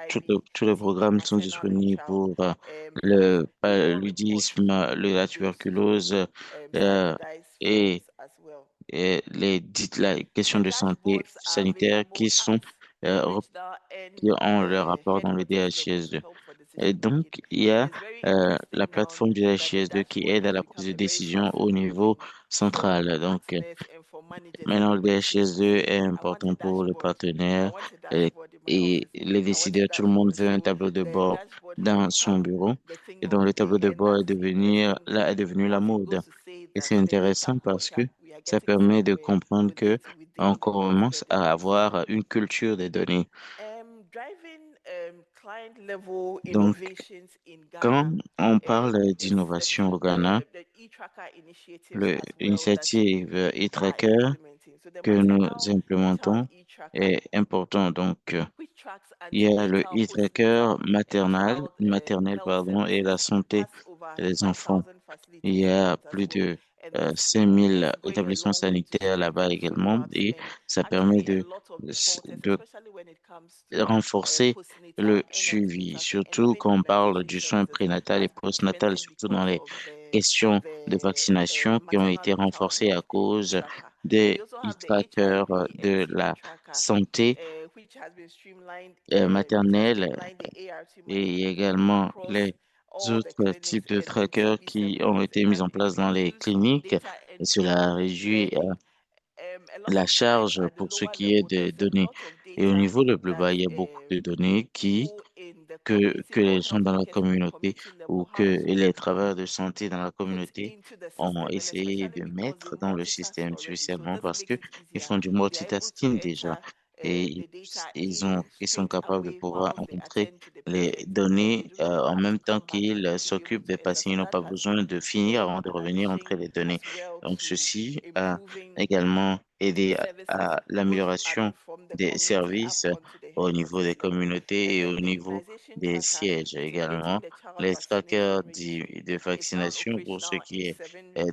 tous les programmes sont disponibles pour le paludisme, la tuberculose euh, et, la question de santé sanitaire qui ont leur rapport dans le DHIS2. Et donc, il y a la plateforme du DHIS2 qui aide à la prise de décision au niveau central. Donc, maintenant, le DHIS2 est important pour les partenaires et, et les décideurs. Tout le monde veut un tableau de bord dans son bureau. Et donc, le tableau de bord est devenu la mode. Et c'est intéressant parce que ça permet de comprendre que on commence à avoir une culture des données. Donc, quand on parle d'innovation au Ghana, l'initiative e-tracker que nous implémentons est important. Donc, il y a le e-tracker maternel, pardon, et la santé des enfants. Il y a plus de 5000 établissements sanitaires là-bas également et ça permet de renforcer le suivi, surtout quand on parle du soin prénatal et postnatal, surtout dans les questions de vaccination qui ont été renforcées à cause des e-trackers de la santé maternelle et également les autres types de trackers qui ont été mis en place dans les cliniques. Et cela réduit la charge pour ce qui est des données. Et au niveau le plus bas, il y a beaucoup de données que les gens dans la communauté ou que les travailleurs de santé dans la communauté ont essayé de mettre dans le système, spécialement parce que ils font du multitasking déjà et ils sont capables de pouvoir entrer les données en même temps qu'ils s'occupent des patients. Ils n'ont pas besoin de finir avant de revenir entrer les données. Donc, ceci a également aidé à l'amélioration des services au niveau des communautés et au niveau des sièges également. Les trackers de vaccination pour ce qui est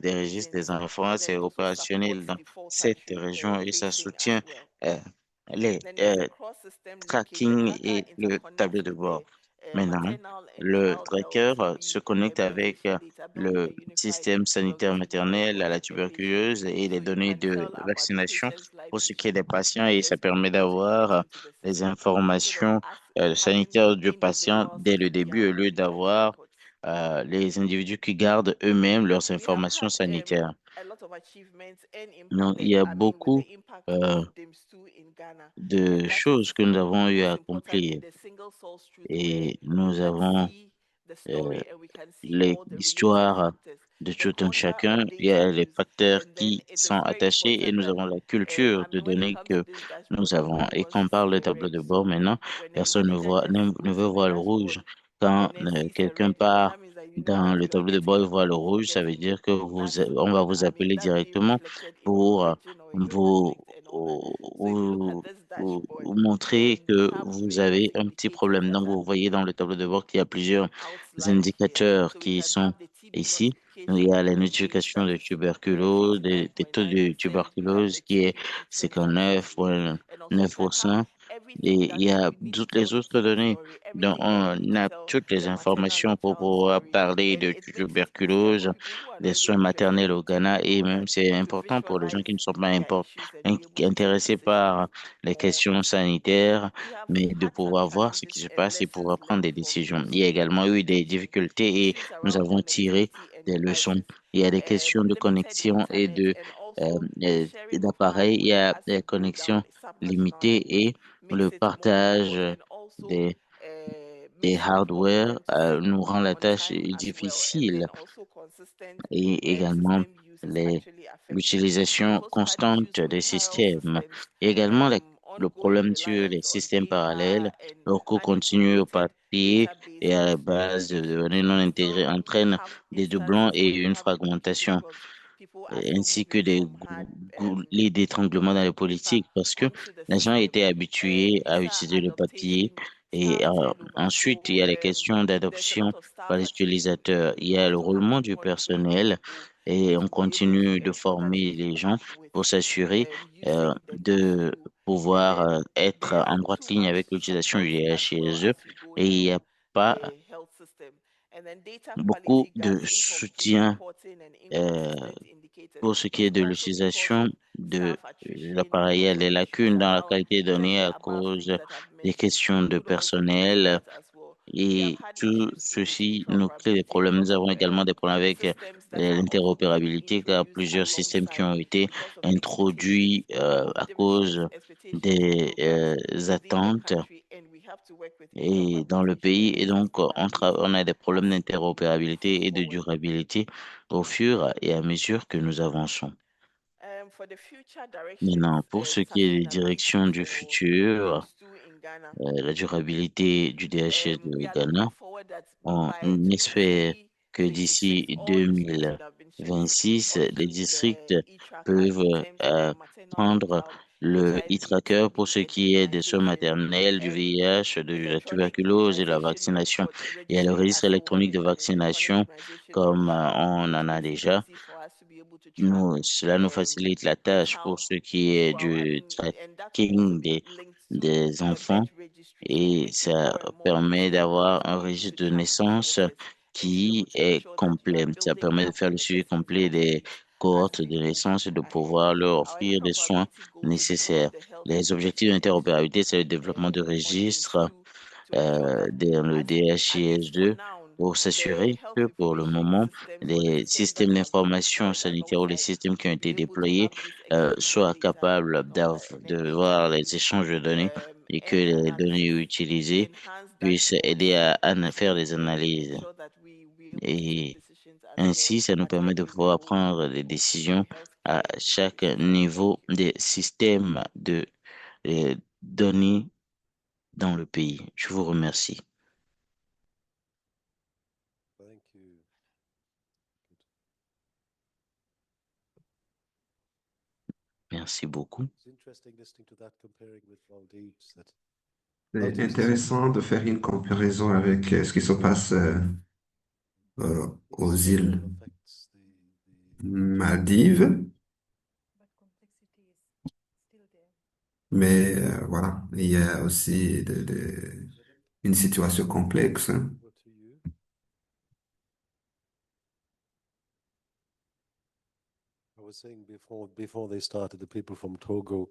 des registres des enfants, c'est opérationnel dans cette région et ça soutient euh, les tracking et le tableau de bord. Maintenant, le tracker se connecte avec le système sanitaire maternel à la tuberculose et les données de vaccination pour ce qui est des patients et ça permet d'avoir les informations sanitaires du patient dès le début au lieu d'avoir les individus qui gardent eux-mêmes leurs informations sanitaires. Donc, il y a beaucoup euh, de choses que nous avons eu à accomplir et nous avons euh, l'histoire de tout un chacun. Il y a les facteurs qui sont attachés et nous avons la culture de données que nous avons. Et quand on parle de tableau de bord maintenant, personne ne veut voir le rouge. Quand quelqu'un part Dans le tableau de bord, il voit le rouge, ça veut dire que on va vous appeler directement pour vous, vous montrer que vous avez un petit problème. Donc, vous voyez dans le tableau de bord qu'il y a plusieurs indicateurs qui sont ici. Il y a la notification de tuberculose, des taux de tuberculose qui est 59,9%. Et il y a toutes les autres données. Donc, on a toutes les informations pour pouvoir parler de tuberculose, des soins maternels au Ghana et même c'est important pour les gens qui ne sont pas intéressés par les questions sanitaires, mais de pouvoir voir ce qui se passe et pouvoir prendre des décisions. Il y a également eu des difficultés et nous avons tiré des leçons. Il y a des questions de connexion et d'appareils. Il y a des connexions limitées et le partage des, des hardware nous rend la tâche difficile et également les, l'utilisation constante des systèmes. Et également le problème sur les systèmes parallèles, le recours continu au papier et à la base de données non intégrées entraîne des doublons et une fragmentation ainsi que des goulets d'étranglement dans les politiques parce que les gens étaient habitués à utiliser le papier et ensuite il y a les questions d'adoption par les utilisateurs, il y a le roulement du personnel et on continue de former les gens pour s'assurer de pouvoir être en droite ligne avec l'utilisation du DH chez eux et il n'y a pas beaucoup de soutien euh, pour ce qui est de l'utilisation de l'appareil, les lacunes dans la qualité des données à cause des questions de personnel et tout ceci nous crée des problèmes. Nous avons également des problèmes avec l'interopérabilité car plusieurs systèmes qui ont été introduits à cause des attentes et dans le pays et donc on a des problèmes d'interopérabilité et de durabilité au fur et à mesure que nous avançons. Maintenant, pour ce qui est des directions du futur, la durabilité du DHS de Ghana, on espère que d'ici 2026, les districts peuvent prendre le e-tracker pour ce qui est des soins maternels, du VIH, de la tuberculose et de la vaccination. Il y a le registre électronique de vaccination, comme on en a déjà. Cela nous facilite la tâche pour ce qui est du tracking des enfants et ça permet d'avoir un registre de naissance qui est complet. Ça permet de faire le suivi complet des cohortes de naissance et de pouvoir leur offrir des soins nécessaires. Les objectifs d'interopérabilité, c'est le développement de registres dans le DHIS2 pour s'assurer que pour le moment, les systèmes d'information sanitaire ou les systèmes qui ont été déployés soient capables de voir les échanges de données et que les données utilisées puissent aider à faire des analyses. Et ainsi, ça nous permet de pouvoir prendre des décisions à chaque niveau des systèmes de données dans le pays. Je vous remercie. Thank you. Merci beaucoup. It's interesting listening to that, comparing with Maldives. C'est intéressant de faire une comparaison avec ce qui se passe aux îles Affects Maldives, mais voilà, il y a aussi une situation complexe, hein. Over to you. I was saying before they started, the people from Togo,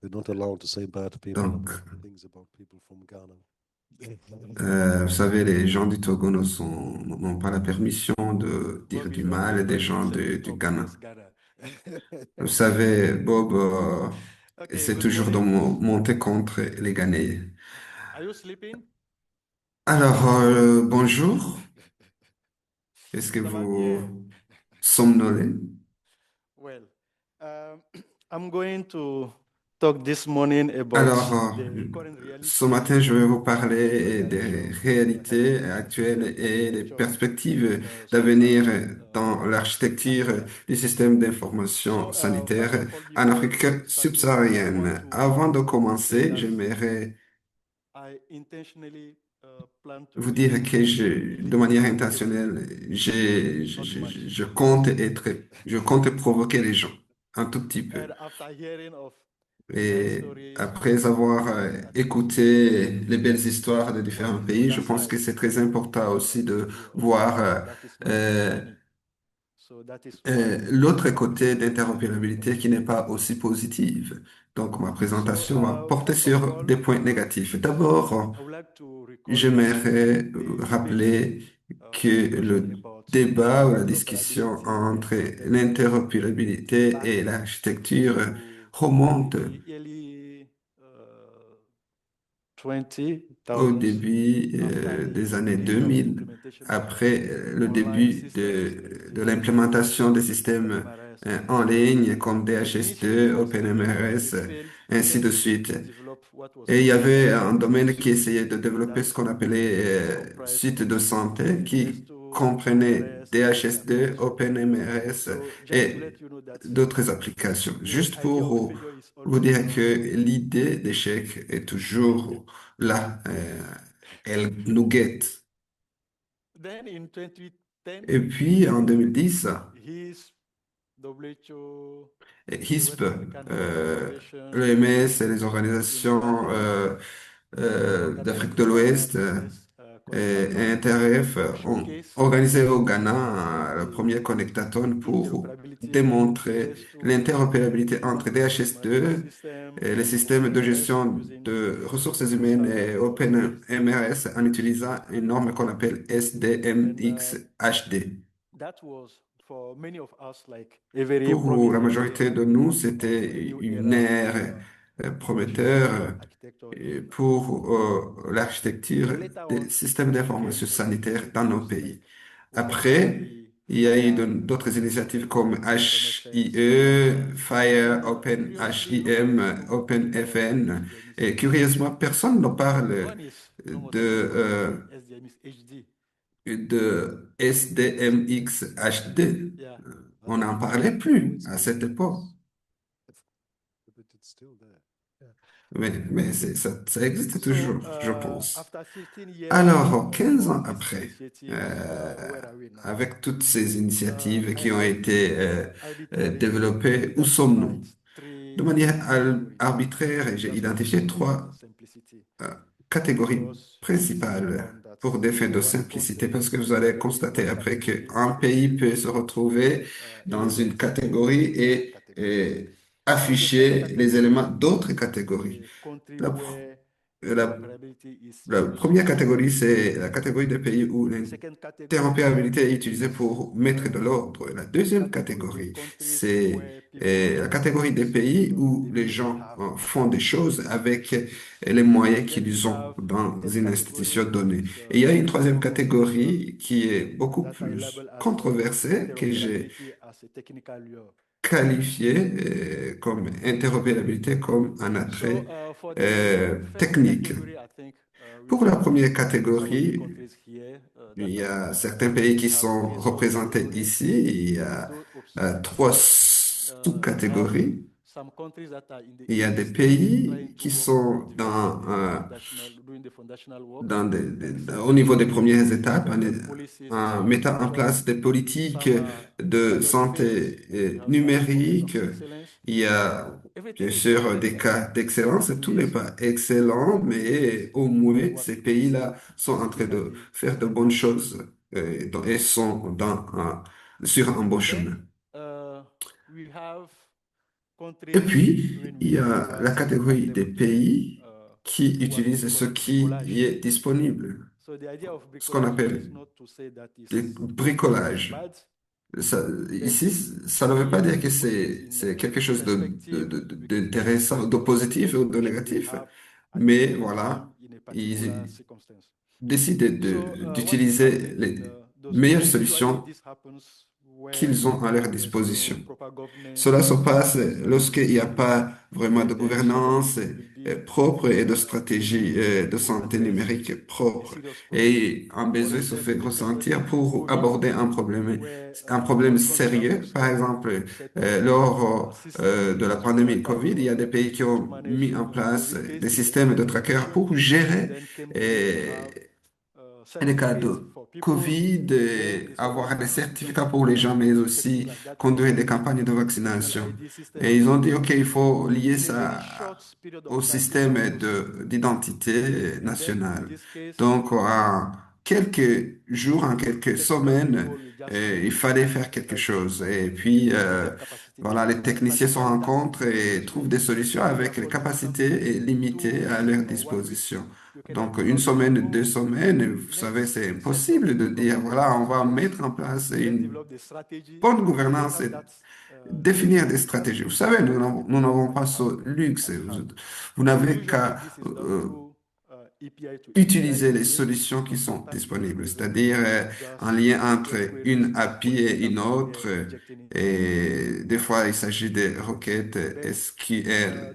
they're not allowed to say bad Donc, things about people from Ghana. vous savez, les gens du Togo n'ont pas la permission de dire du mal des gens du Ghana. Vous savez, Bob essaie toujours de monter contre les Ghanéens. Are you sleeping? Alors, bonjour. Est-ce que Ça va vous bien. somnolez? Well, I'm going to talk this morning about Alors, the current ce reality matin, je vais vous parler des organization réalités actuelles et des perspectives d'avenir dans l'architecture du système d'information sanitaire en Afrique subsaharienne. Avant de commencer, j'aimerais I intentionally plan to vous be dire que de manière intentionnelle, je compte provoquer les gens un tout petit peu. and after hearing of nice Et stories après from avoir different écouté les belles countries, histoires de want différents to know pays, je that pense que side c'est très important aussi of the de story also. voir That is my euh, journey. So that is why l'autre côté d'interopérabilité qui n'est pas aussi positive. Donc, ma so présentation va porter first of sur all des points négatifs. D'abord, I would like to recall that j'aimerais the debate rappeler que or discussion le about débat ou la discussion interoperability entre started l'interopérabilité back et l'architecture to remonte the early 20 au thousands début after des the années beginning of 2000, implementation of après le online début systems like de l'implémentation des systèmes MRS. en ligne comme Initially, it DHS2, was OpenMRS, it failed ainsi de attempts suite. to develop what was Et il y called avait un domaine qui S2, essayait de développer that ce qu'on appelait comprised suite of de santé, qui S2, comprenait MRS, and other DHS2, applications. OpenMRS So just to et let you know that d'autres applications. the Juste idea of pour failure is vous always dire around. que l'idée d'échec est toujours là. Elle nous guette. Then in 2010, Et puis en 2010, his WHO, the HISP, West African Health Organization, l'OMS et les United organisations d'Afrique de organized l'Ouest business et connectathon NTRF to ont showcase organisé au Ghana le the premier connectathon pour interoperability between démontrer S2 l'interopérabilité Human entre Resource Management DHS2 System et les and systèmes de OpenMRS gestion using de ressources the humaines standard et SD. OpenMRS en utilisant une norme qu'on appelle And SDMX-HD. that was for many of us like a very Pour la promising majorité de era nous, of c'était a new une era of ère information prometteur architecture in Africa. pour l'architecture But later des on, systèmes it became d'information other sanitaire dans nos initiatives pays. like Après, OpenID, il y a eu FHIR, d'autres initiatives comme OpenFS, HIE, FIRE, and curiously, nobody is OpenHIM, known about OpenFN. SDMIS Et HD. curieusement, personne ne parle One is almost everybody de, knows SDMIS HD. de SDMX HD. Yeah, On n'en parlait plus à cette époque. but it's still there. Yeah. Mais ça existe toujours, je So pense. after 15 years Alors, 15 of ans these après, initiatives, euh, where are we now? avec toutes ces initiatives I qui ont have été arbitrarily développées, où identified sommes-nous? De three manière categories arbitraire, j'ai just for the identifié sake of trois simplicity, euh, catégories because you principales found that pour des fins de one simplicité, country parce que vous allez very constater one après category qu'un pays is peut se retrouver dans une element catégorie in another category. et So the first afficher les category éléments d'autres is catégories. the country La, pr- where la, interoperability is la used. première catégorie, c'est la catégorie des pays où The second category l'interopérabilité est utilisée is pour mettre de l'ordre. La deuxième the catégorie, countries c'est where people la have catégorie des access, pays so où they les basically gens have font des access. choses avec les moyens Then we qu'ils ont have dans the third une institution category donnée. is Et il y a une troisième almost unusual, catégorie qui est beaucoup that I plus label as controversée, que j'ai interoperability as a technical law. qualifiée comme interopérabilité comme un So attrait for the first technique. category, I think we Pour la have première some of the catégorie, countries here il that y a are certains pays qui we have sont based on représentés monitoring. ici. Il y a trois We have sous-catégories. some countries that are in the Il y a des east trying pays to qui work on sont doing the foundational work dans and au setting niveau des premières étapes, set of policies and en mettant en infrastructure. place des politiques Some are in the de pilot phase. santé We have some centers of numérique. excellence. Il y a bien Everything is sûr des divided cas d'excellence. Tout n'est with pas excellent, mais au moins what ces we could say pays-là sont en train de typically faire de bonnes choses et sont sur un bon chemin. then we have Et countries puis, doing il y a la what catégorie des academically pays qui what we utilisent ce call qui y bricolage. est disponible, So the idea of ce qu'on bricolage here is appelle not to say that le it's bricolage. bad, but Ici, ça ne veut pas we dire que put it in c'est quelque chose perspective because d'intéressant, de positif ou de we négatif, have at mais any voilà, time in a particular ils circumstance. décident So what is d'utiliser happening les in those meilleures countries, usually solutions this happens qu'ils ont à leur disposition. Cela se passe lorsqu'il n'y a pas vraiment de gouvernance propre et de stratégie de santé numérique propre. Et un besoin se fait ressentir pour aborder un problème sérieux. Par exemple, lors de la pandémie Covid, il y a des pays qui ont mis en place des systèmes de trackers pour gérer les cas de Covid, avoir des certificats pour les gens, mais aussi conduire des campagnes de vaccination. Et ils ont dit, OK, il faut lier ça au système d'identité nationale. Donc, en quelques jours, en quelques semaines, il fallait faire quelque chose. Et puis, voilà, les techniciens se rencontrent et trouvent des solutions avec les capacités limitées à leur disposition. Donc, une semaine, 2 semaines, vous savez, c'est impossible de dire, voilà, on va mettre en place une bonne gouvernance et définir des stratégies. Vous savez, nous n'avons pas ce luxe. Vous n'avez qu'à utiliser les solutions qui sont disponibles, c'est-à-dire un lien entre une API et une autre. Et des fois, il s'agit des requêtes SQL.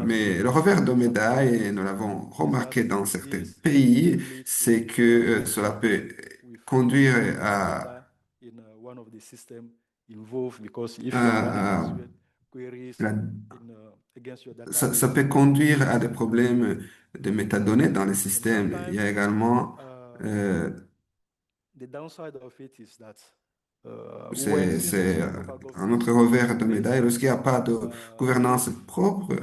Mais le revers de médaille, et nous l'avons remarqué dans certains pays, c'est que cela peut conduire à la ça peut conduire à des problèmes de métadonnées dans les systèmes. Il y a également, c'est un autre revers de médaille, lorsqu'il n'y a pas de gouvernance propre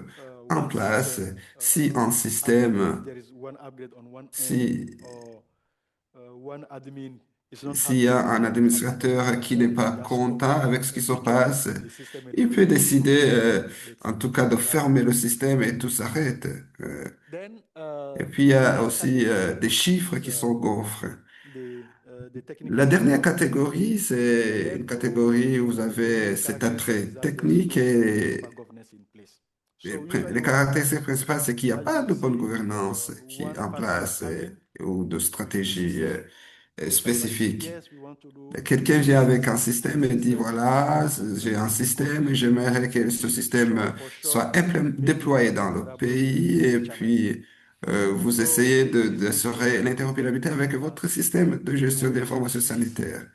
en place, si un système, si s'il y a un administrateur qui n'est pas content avec ce qui se passe, il peut décider, en tout cas, de fermer le système et tout s'arrête. Et puis, il y a aussi des chiffres qui sont gaufres. La dernière catégorie, c'est une catégorie où vous avez cet attrait technique et les caractéristiques principales, c'est qu'il n'y a pas de bonne gouvernance qui est en place ou de stratégie spécifique. Quelqu'un vient avec un système et dit, voilà, j'ai un système et j'aimerais que ce système soit déployé dans le pays et puis vous essayez d'assurer l'interopérabilité avec votre système de gestion des informations sanitaires.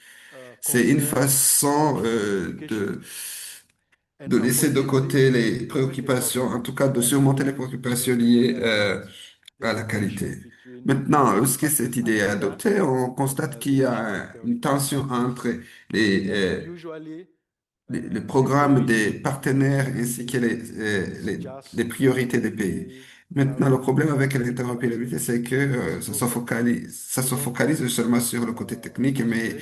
C'est une façon de laisser de côté les préoccupations, en tout cas de surmonter les préoccupations liées à la qualité. Maintenant, lorsque cette idée est adoptée, on constate qu'il y a une tension entre les, euh, les programmes des partenaires ainsi que les priorités des pays. Maintenant, le problème avec l'interopérabilité, c'est que ça se focalise seulement sur le côté technique, mais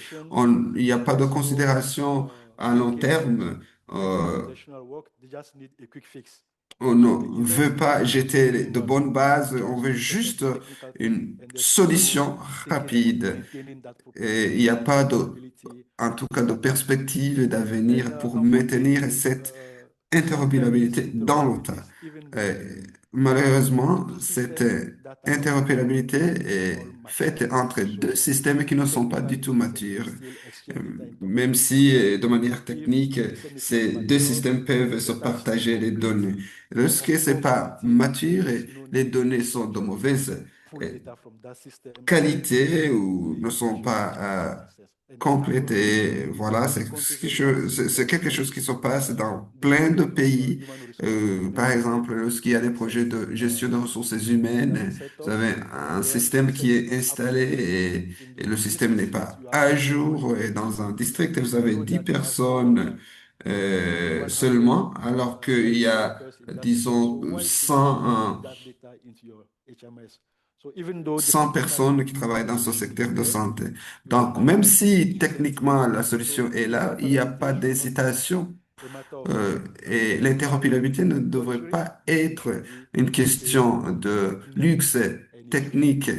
il n'y a pas de considération à long terme. On ne veut pas jeter de bonnes bases, on veut juste une solution rapide. Et il n'y a pas en tout cas, de perspective et d'avenir pour maintenir cette interopérabilité dans le temps. Malheureusement, cette interopérabilité est faite entre deux systèmes qui ne sont pas du tout matures. Même si, de manière technique, ces deux systèmes peuvent se partager les données. Lorsque ce n'est pas mature et les données sont de mauvaise qualité ou ne sont pas complétées, voilà, c'est quelque chose qui se passe dans plein de pays. Par exemple, lorsqu'il y a des projets de gestion de ressources humaines, vous avez un système qui est installé et le système n'est pas à jour. Et dans un district, vous avez 10 personnes seulement, alors qu'il y a, disons, 100 personnes qui travaillent dans ce secteur de santé. Donc, même si techniquement la solution est là, il n'y a pas d'hésitation. Et l'interopérabilité ne devrait pas être une question de luxe technique.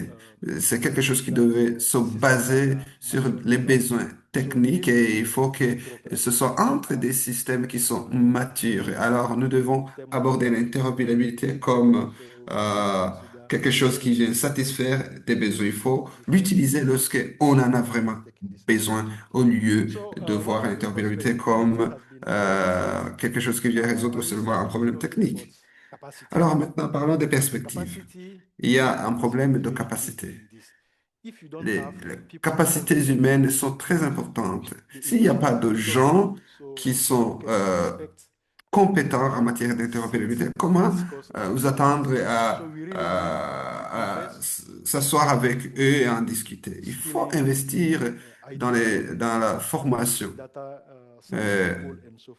C'est quelque chose qui devait se baser sur les besoins techniques et il faut que ce soit entre des systèmes qui sont matures. Alors, nous devons aborder l'interopérabilité comme quelque chose qui vient satisfaire tes besoins. Il faut l'utiliser lorsqu'on en a vraiment besoin, au lieu de voir l'interopérabilité comme quelque chose qui vient résoudre seulement un problème technique. Alors maintenant, parlons des perspectives. Il y a un problème de capacité. Les capacités humaines sont très importantes. S'il n'y a pas de gens qui sont compétents en matière d'interopérabilité, comment vous attendre à s'asseoir avec eux et en discuter? Il faut investir dans la formation, euh,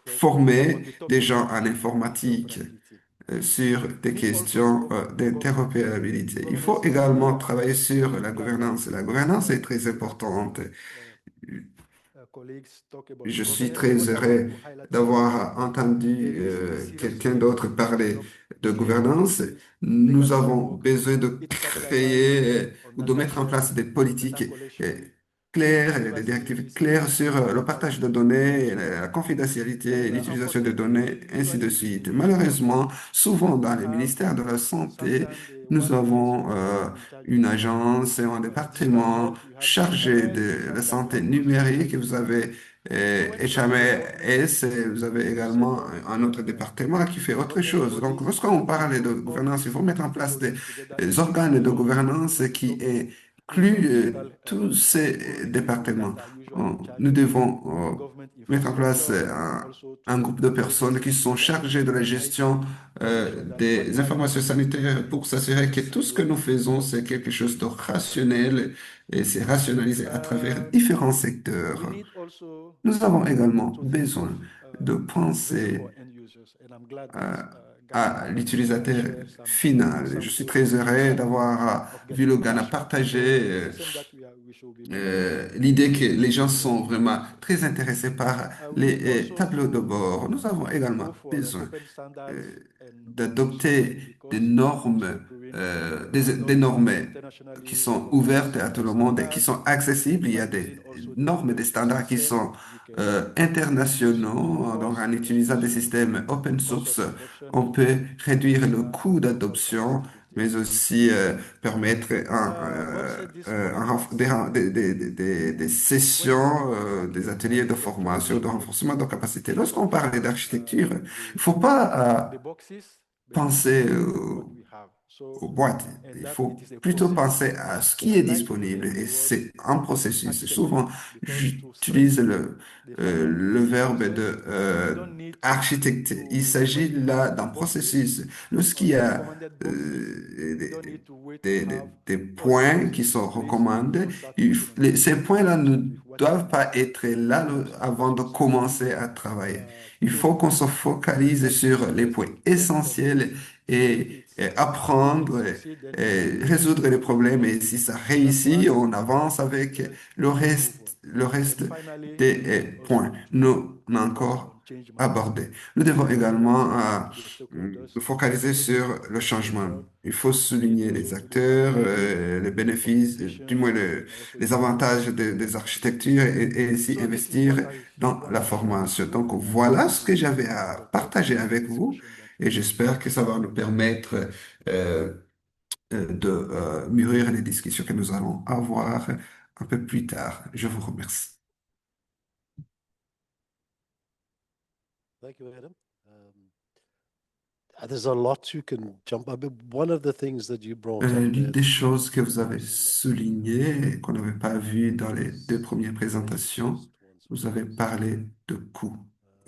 former des gens en informatique sur des questions d'interopérabilité. Il faut également travailler sur la gouvernance. La gouvernance est très importante. Je suis très heureux d'avoir entendu quelqu'un d'autre parler de gouvernance. Nous avons besoin de créer ou de mettre en place des politiques claires, des directives claires sur le partage de données, la confidentialité, l'utilisation de données, ainsi de suite. Malheureusement, souvent dans les ministères de la Santé, nous avons une agence et un département chargé de la santé numérique. Vous avez HMS, et vous avez également un autre département qui fait autre chose. Donc, lorsqu'on parle de gouvernance, il faut mettre en place des organes de gouvernance qui incluent tous ces départements. Nous devons mettre en place un groupe de personnes qui sont chargées de la gestion des informations sanitaires pour s'assurer que tout ce que nous faisons, c'est quelque chose de rationnel et c'est rationalisé à travers différents secteurs. Nous avons également besoin de penser à l'utilisateur final. Je suis très heureux d'avoir vu le Ghana partager l'idée que les gens sont vraiment très intéressés par les tableaux de bord. Nous avons également besoin d'adopter des normes, des normes qui sont ouvertes à tout le monde et qui sont accessibles. Il y a des normes, des standards qui sont internationaux. Donc, en utilisant des systèmes open source, on peut réduire le coût d'adoption, mais aussi permettre des sessions, des ateliers de formation, de renforcement de capacité. Lorsqu'on parle d'architecture, il ne faut pas penser aux boîtes. Il faut plutôt penser à ce qui est disponible et c'est un processus. Souvent, j'utilise le verbe de architecter. Il s'agit là d'un processus. Lorsqu'il y a des points qui sont recommandés, ces points-là ne doivent pas être là avant de commencer à travailler. Il faut qu'on se focalise sur les points essentiels et apprendre et résoudre les problèmes. Et si ça réussit, on avance avec le reste des points non encore abordés. Nous devons également nous focaliser sur le changement. Il faut souligner les acteurs, les bénéfices, du moins les avantages des architectures et ainsi investir dans la formation. Donc voilà ce que j'avais à partager avec vous et j'espère que ça va nous permettre euh, de mûrir les discussions que nous allons avoir un peu plus tard. Je vous remercie. Thank you, Adam. There's a lot you can jump. I mean, one of the things that you brought up L'une there, des choses que vous avez soulignées et qu'on n'avait pas vu dans les deux premières présentations, vous avez parlé de coûts.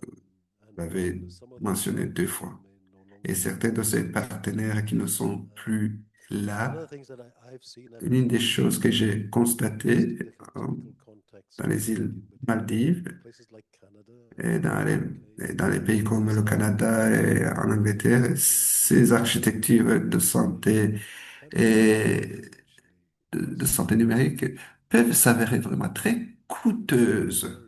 Vous l'avez mentionné deux fois. Et certains de ces partenaires qui ne sont plus là, l'une des choses que j'ai constatées dans les îles Maldives et dans les pays comme le Canada et en Angleterre, ces architectures de santé et de santé numérique peuvent s'avérer vraiment très coûteuses.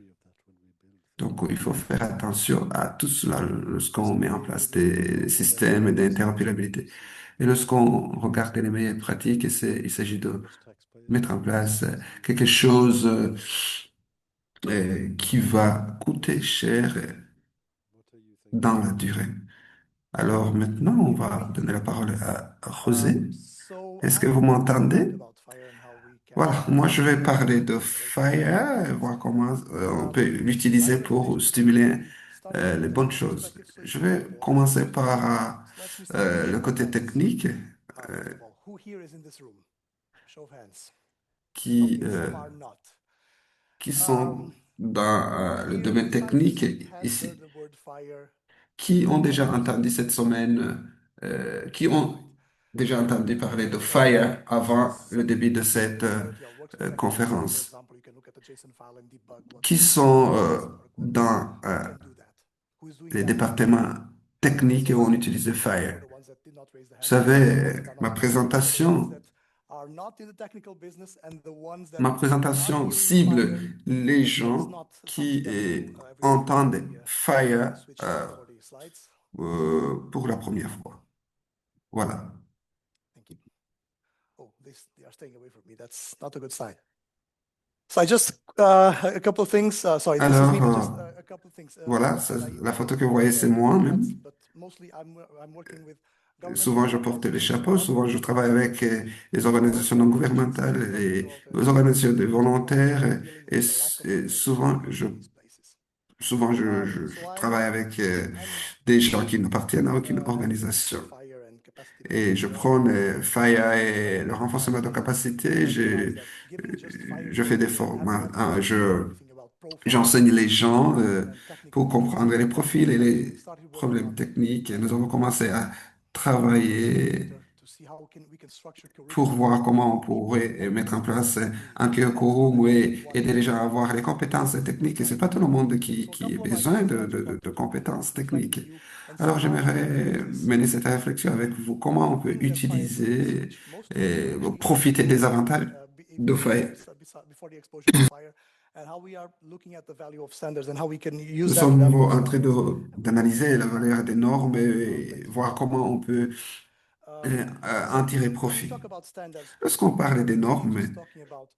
Donc, il faut faire attention à tout cela lorsqu'on met en place des systèmes d'interopérabilité. Et lorsqu'on regarde les meilleures pratiques, il s'agit de mettre en place quelque chose qui va coûter cher dans la durée. Alors maintenant, on va donner la parole à José. Est-ce que vous m'entendez? Voilà, moi je vais parler de Fire, et voir comment on peut l'utiliser pour stimuler les bonnes choses. Je vais commencer par le côté technique qui, euh, qui sont dans le domaine technique ici, qui ont déjà entendu cette semaine, qui ont déjà entendu parler de Fire avant le début de cette conférence, qui sont dans les départements techniques et où on utilise Fire. Vous savez, ma présentation cible les gens qui entendent Fire pour la première fois. Voilà. Alors, voilà, la photo que vous voyez, c'est moi-même. Souvent, je porte les chapeaux, souvent, je travaille avec les organisations non gouvernementales, les organisations de volontaires, et souvent, je travaille avec des gens qui n'appartiennent à aucune organisation. Et je prône FIRE et le renforcement de capacité. Je fais des formations, j'enseigne les gens pour comprendre les profils et les problèmes techniques. Et nous avons commencé à travailler pour voir comment on pourrait mettre en place un curriculum et aider les gens à avoir les compétences techniques. Et c'est pas tout le monde qui a besoin de compétences techniques. Alors, j'aimerais mener cette réflexion avec vous. Comment on peut utiliser et profiter des avantages de FIRE. Nous sommes en train d'analyser la valeur des normes et voir comment on peut en tirer profit. Lorsqu'on parle des normes,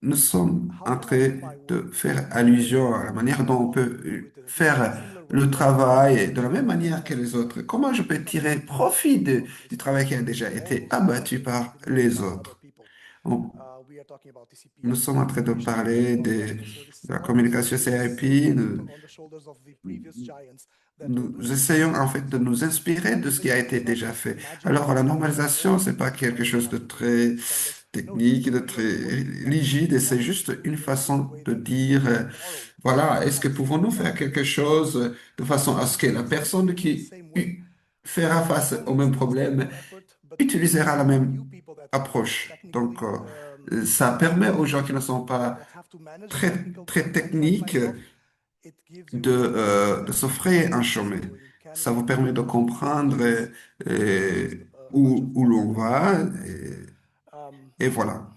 nous sommes en train de faire allusion à la manière dont on peut faire le travail de la même manière que les autres. Comment je peux tirer profit du travail qui a déjà été abattu par les autres? Nous sommes en train de parler de la communication CIP. Nous essayons en fait de nous inspirer de ce qui a été déjà fait. Alors, la normalisation, c'est pas quelque chose de très technique, de très rigide, et c'est juste une façon de dire, voilà, est-ce que pouvons-nous faire quelque chose de façon à ce que la personne qui fera face au même problème utilisera la même approche. Donc, ça permet aux gens qui ne sont pas très techniques de s'offrir un chemin. Ça vous permet de comprendre où l'on va et voilà.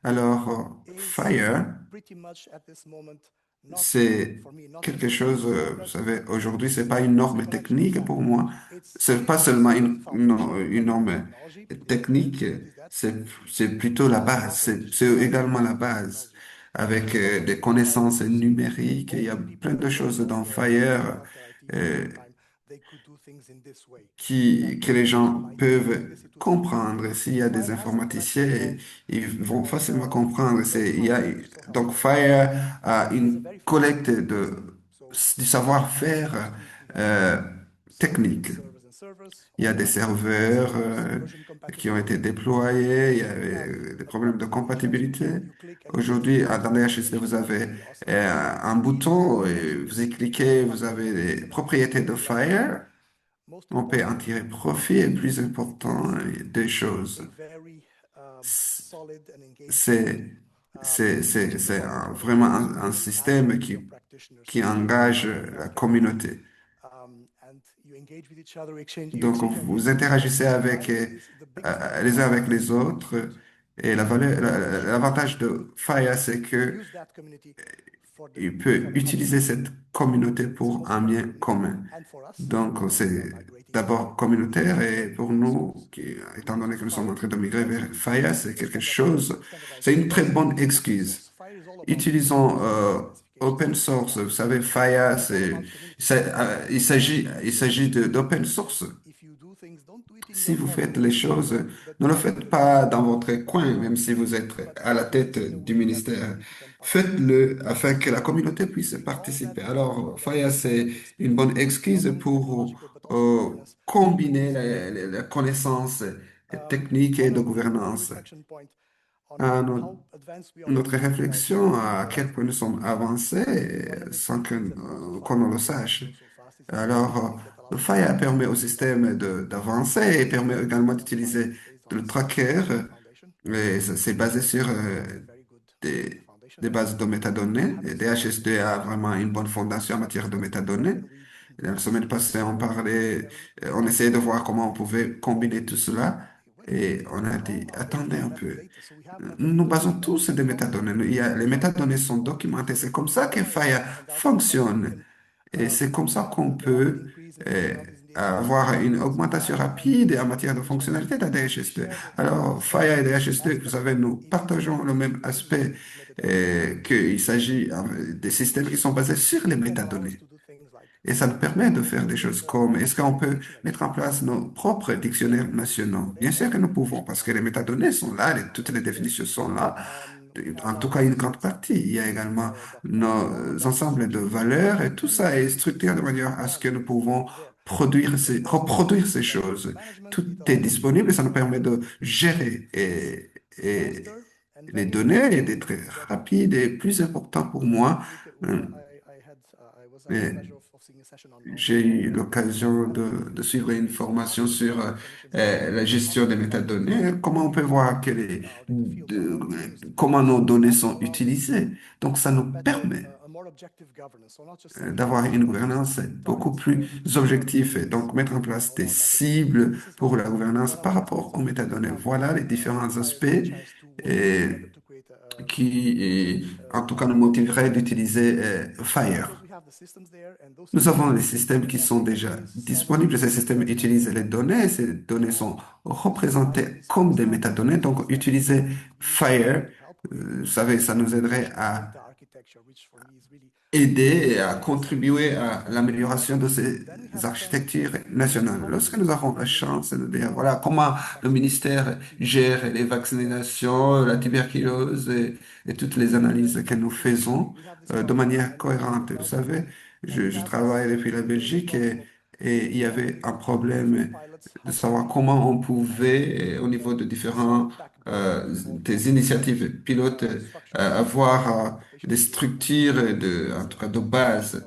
Alors, FIRE, c'est quelque chose, vous savez, aujourd'hui, c'est pas une norme technique pour moi. C'est pas seulement une norme technique, c'est plutôt la base. C'est également la base avec des connaissances numériques. Il y a plein de choses dans FIRE que les gens peuvent comprendre. S'il y a des informaticiens, ils vont facilement comprendre. Donc, FIRE a une collecte du savoir-faire technique. Il y a des serveurs qui ont été déployés, il y a des problèmes de compatibilité. Aujourd'hui, dans les HSD, vous avez un bouton, et vous y cliquez, vous avez les propriétés de FIRE. On peut en tirer profit et plus important, deux choses. C'est vraiment un système qui engage la communauté. Donc, vous interagissez avec les uns avec les autres. Et l'avantage de FIRE, c'est que il peut utiliser cette communauté pour un bien commun. Donc, c'est d'abord communautaire et pour nous, étant donné que nous sommes en train de migrer vers FIRE, c'est une très bonne excuse. Utilisons open source. Vous savez, FIRE, il s'agit d'open source. si vous faites les choses, ne le faites pas dans votre coin, même si vous êtes à la tête du ministère. Faites-le afin que la communauté puisse participer. Alors, FAIA, c'est une bonne excuse pour combiner les connaissances techniques et de gouvernance. À notre réflexion à quel point nous sommes avancés sans qu'on ne le sache. Alors, le FAIA permet au système d'avancer et permet également d'utiliser le tracker. Et c'est basé sur des, des bases de métadonnées. Et DHS2 a vraiment une bonne fondation en matière de métadonnées. Et la semaine passée, on parlait, on essayait de voir comment on pouvait combiner tout cela. Et on a dit, attendez un peu. Nous nous basons tous sur des métadonnées. Les métadonnées sont documentées. C'est comme ça que FAIA fonctionne. Et c'est comme ça qu'on peut euh, avoir une augmentation rapide en matière de fonctionnalité de la DHS2. Alors, FAIA et DHS2, vous savez, nous partageons le même aspect, qu'il s'agit des systèmes qui sont basés sur les métadonnées. Et ça nous permet de faire des choses comme, est-ce qu'on peut mettre en place nos propres dictionnaires nationaux? Bien sûr que nous pouvons, parce que les métadonnées sont là, toutes les définitions sont là. En tout cas, une grande partie. Il y a également nos ensembles de valeurs et tout ça est structuré de manière à ce que nous pouvons reproduire ces choses. Tout est disponible et ça nous permet de gérer et les données et d'être rapide et plus important pour moi. euh, J'ai eu l'occasion de suivre une formation sur la gestion des métadonnées, comment on peut voir de- comment nos données sont utilisées. Donc, ça nous permet d'avoir une gouvernance beaucoup plus objective et donc mettre en place des cibles pour la gouvernance par rapport aux métadonnées. Voilà les différents aspects et en tout cas, nous motiveraient d'utiliser FIRE. Nous avons des systèmes qui sont déjà disponibles. Ces systèmes utilisent les données. Ces données sont représentées comme des métadonnées. Donc, utiliser FIRE, vous savez, ça nous aiderait à aider et à contribuer à l'amélioration de ces architectures nationales. Lorsque nous avons la chance de dire, voilà, comment le ministère gère les vaccinations, la tuberculose et toutes les analyses que nous faisons de manière cohérente. Vous savez, je travaille depuis la Belgique et il y avait un problème de savoir comment on pouvait, au niveau de différents des initiatives pilotes, avoir des structures en tout cas de base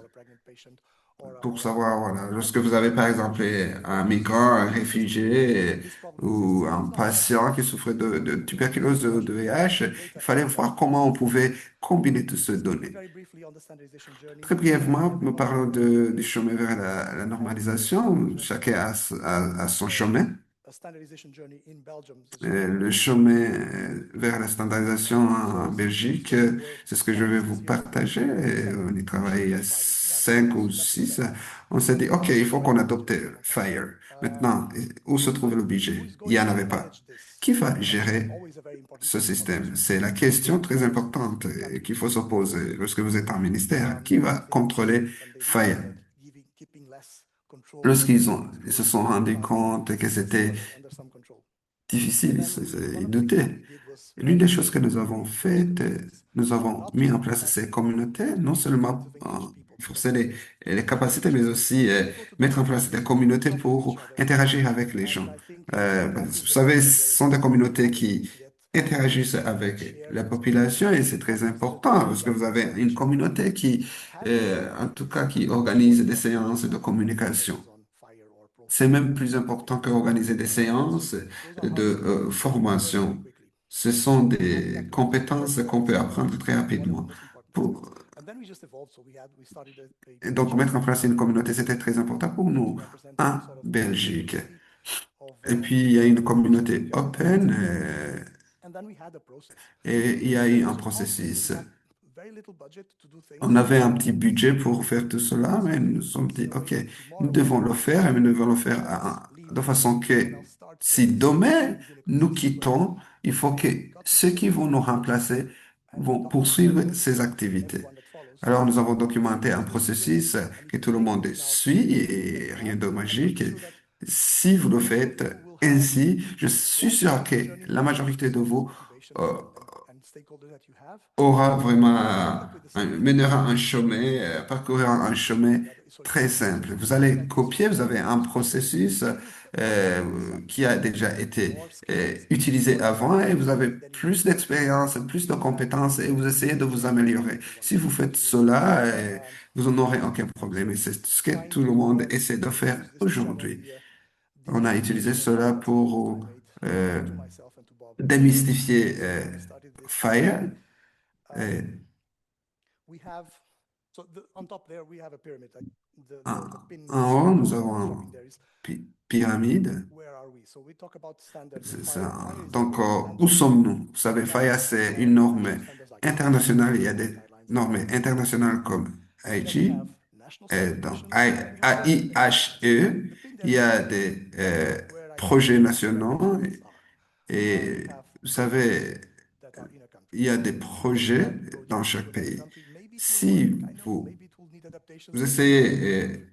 pour savoir, voilà, lorsque vous avez par exemple un migrant, un réfugié ou un patient qui souffrait de tuberculose, de VIH, il fallait voir comment on pouvait combiner toutes ces données. Très brièvement, nous parlons du chemin vers la normalisation. Chacun a son chemin. Le chemin vers la standardisation en Belgique, c'est ce que je vais vous partager. On y travaille il y a 5 ou 6. On s'est dit, OK, il faut qu'on adopte FIRE. Maintenant, où se trouve le budget? Il n'y en avait pas. Qui va gérer ce système? C'est la question très importante qu'il faut se poser lorsque vous êtes en ministère. Qui va contrôler FIRE? Ils se sont rendus compte que c'était difficile, ils doutaient. L'une des choses que nous avons faites, nous avons mis en place ces communautés, non seulement renforcer les capacités, mais aussi mettre en place des communautés pour interagir avec les gens. Vous savez, ce sont des communautés qui interagissent avec la population et c'est très important parce que vous avez une communauté qui, en tout cas, qui organise des séances de communication. C'est même plus important qu'organiser des séances de formation. Ce sont des compétences qu'on peut apprendre très rapidement. Pour, et donc, mettre en place une communauté, c'était très important pour nous en Belgique. Et puis, il y a une communauté open et il y a eu un processus. On avait un petit budget pour faire tout cela, mais nous nous sommes dit, OK, nous devons le faire, mais nous devons le faire de façon que si demain nous quittons, il faut que ceux qui vont nous remplacer vont poursuivre ces activités. Alors, nous avons documenté un processus que tout le monde suit et rien de magique. Si vous le faites, Ainsi, je suis sûr que la majorité de vous euh, aura vraiment, mènera un chemin, parcourra un chemin très simple. Vous allez copier, vous avez un processus qui a déjà été utilisé avant et vous avez plus d'expérience, plus de compétences et vous essayez de vous améliorer. Si vous faites cela, vous n'en aurez aucun problème et c'est ce que tout le monde essaie de faire aujourd'hui. On a utilisé cela pour démystifier Fire. Et en, en haut, nous avons une pyramide. C'est ça. Donc, où sommes-nous? Vous savez, FIRE, c'est une norme internationale. Il y a des normes internationales comme AIG, donc AIHE. Il y a des projets nationaux et vous savez, il y a des projets dans chaque pays. Si vous essayez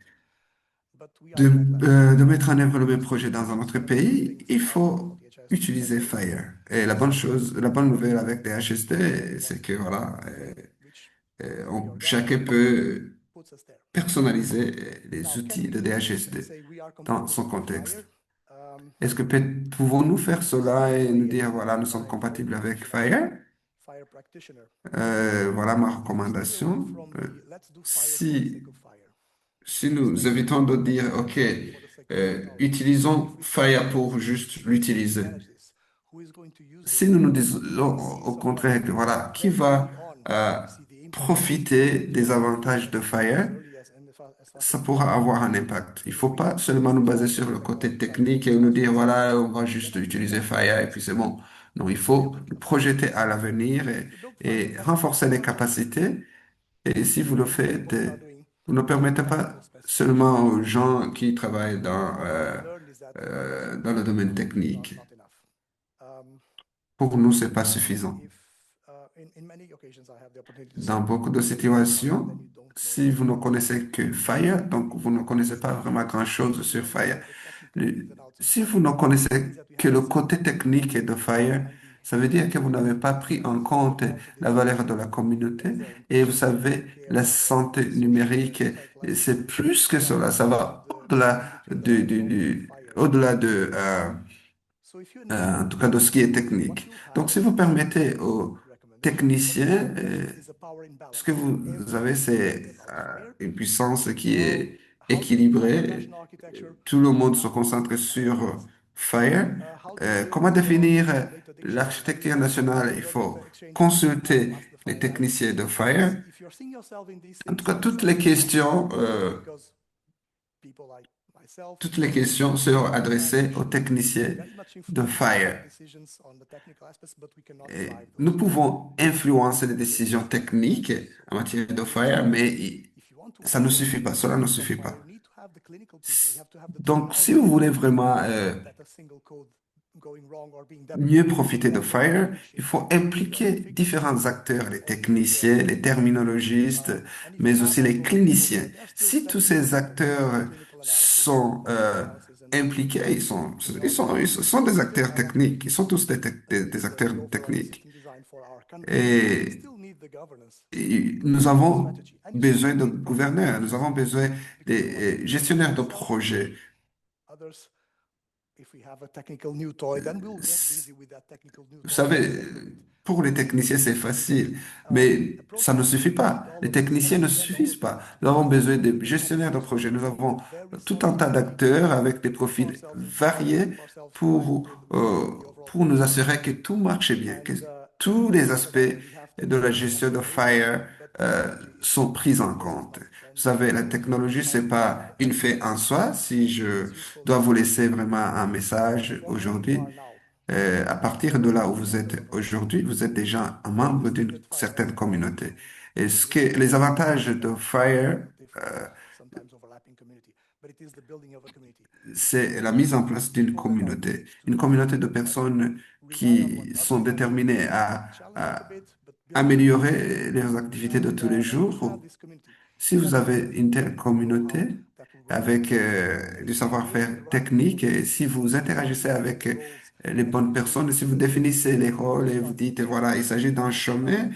de mettre en œuvre le même projet dans un autre pays, il faut utiliser Fire. Et la bonne chose, la bonne nouvelle avec les HSD, c'est que voilà, chacun peut personnaliser les outils de DHSD dans son contexte. Est-ce que pouvons-nous faire cela et nous dire, voilà, nous sommes compatibles avec Fire? Voilà ma recommandation. Si, si nous évitons de dire, OK, utilisons Fire pour juste l'utiliser. Si nous nous disons au contraire que voilà, qui va profiter des avantages de Fire, ça pourra avoir un impact. Il ne faut pas seulement nous baser sur le côté technique et nous dire voilà, on va juste utiliser Fire et puis c'est bon. Non, il faut nous projeter à l'avenir et renforcer les capacités. Et si vous le faites, vous ne permettez pas seulement aux gens qui travaillent dans le domaine technique. Pour nous, c'est pas suffisant. Dans beaucoup de situations, si vous ne connaissez que Fire, donc vous ne connaissez pas vraiment grand-chose sur Fire. Si vous ne connaissez que le côté technique de Fire, ça veut dire que vous n'avez pas pris en compte la valeur de la communauté et vous savez, la santé numérique, c'est plus que cela. Ça va au-delà au-delà en tout cas de ce qui est technique. Donc, si vous permettez aux techniciens, ce que vous avez, c'est une puissance qui est équilibrée. Tout le monde se concentre sur Fire. Comment définir l'architecture nationale? Il faut consulter les techniciens de Fire. En tout cas, toutes les questions seront adressées aux techniciens de Fire. Et nous pouvons influencer les décisions techniques en matière de Fire, mais ça ne suffit pas, cela ne suffit pas. Donc, si vous voulez vraiment mieux profiter de Fire, il faut impliquer différents acteurs, les techniciens, les terminologistes, mais aussi les cliniciens. Si tous ces acteurs sont impliqués, ils sont des acteurs techniques, ils sont tous des acteurs techniques. Et, et nous avons besoin de gouverneurs, nous avons besoin des gestionnaires de projets. Vous savez, pour les techniciens, c'est facile, mais ça ne suffit pas. Les techniciens ne suffisent pas. Nous avons besoin de gestionnaires de projets. Nous avons tout un tas d'acteurs avec des profils variés pour nous assurer que tout marche bien, que tous les aspects de la gestion de Fire sont pris en compte. Vous savez, la technologie, c'est pas une fait en soi. Si je dois vous laisser vraiment un message aujourd'hui, à partir de là où vous êtes aujourd'hui, vous êtes déjà un membre d'une certaine communauté. Et les avantages de Fire, c'est la mise en place d'une communauté, une communauté de personnes qui sont déterminées à améliorer leurs activités de tous les jours Si vous avez une telle communauté avec du savoir-faire technique et si vous interagissez avec les bonnes personnes, si vous définissez les rôles et vous dites, voilà, il s'agit d'un chemin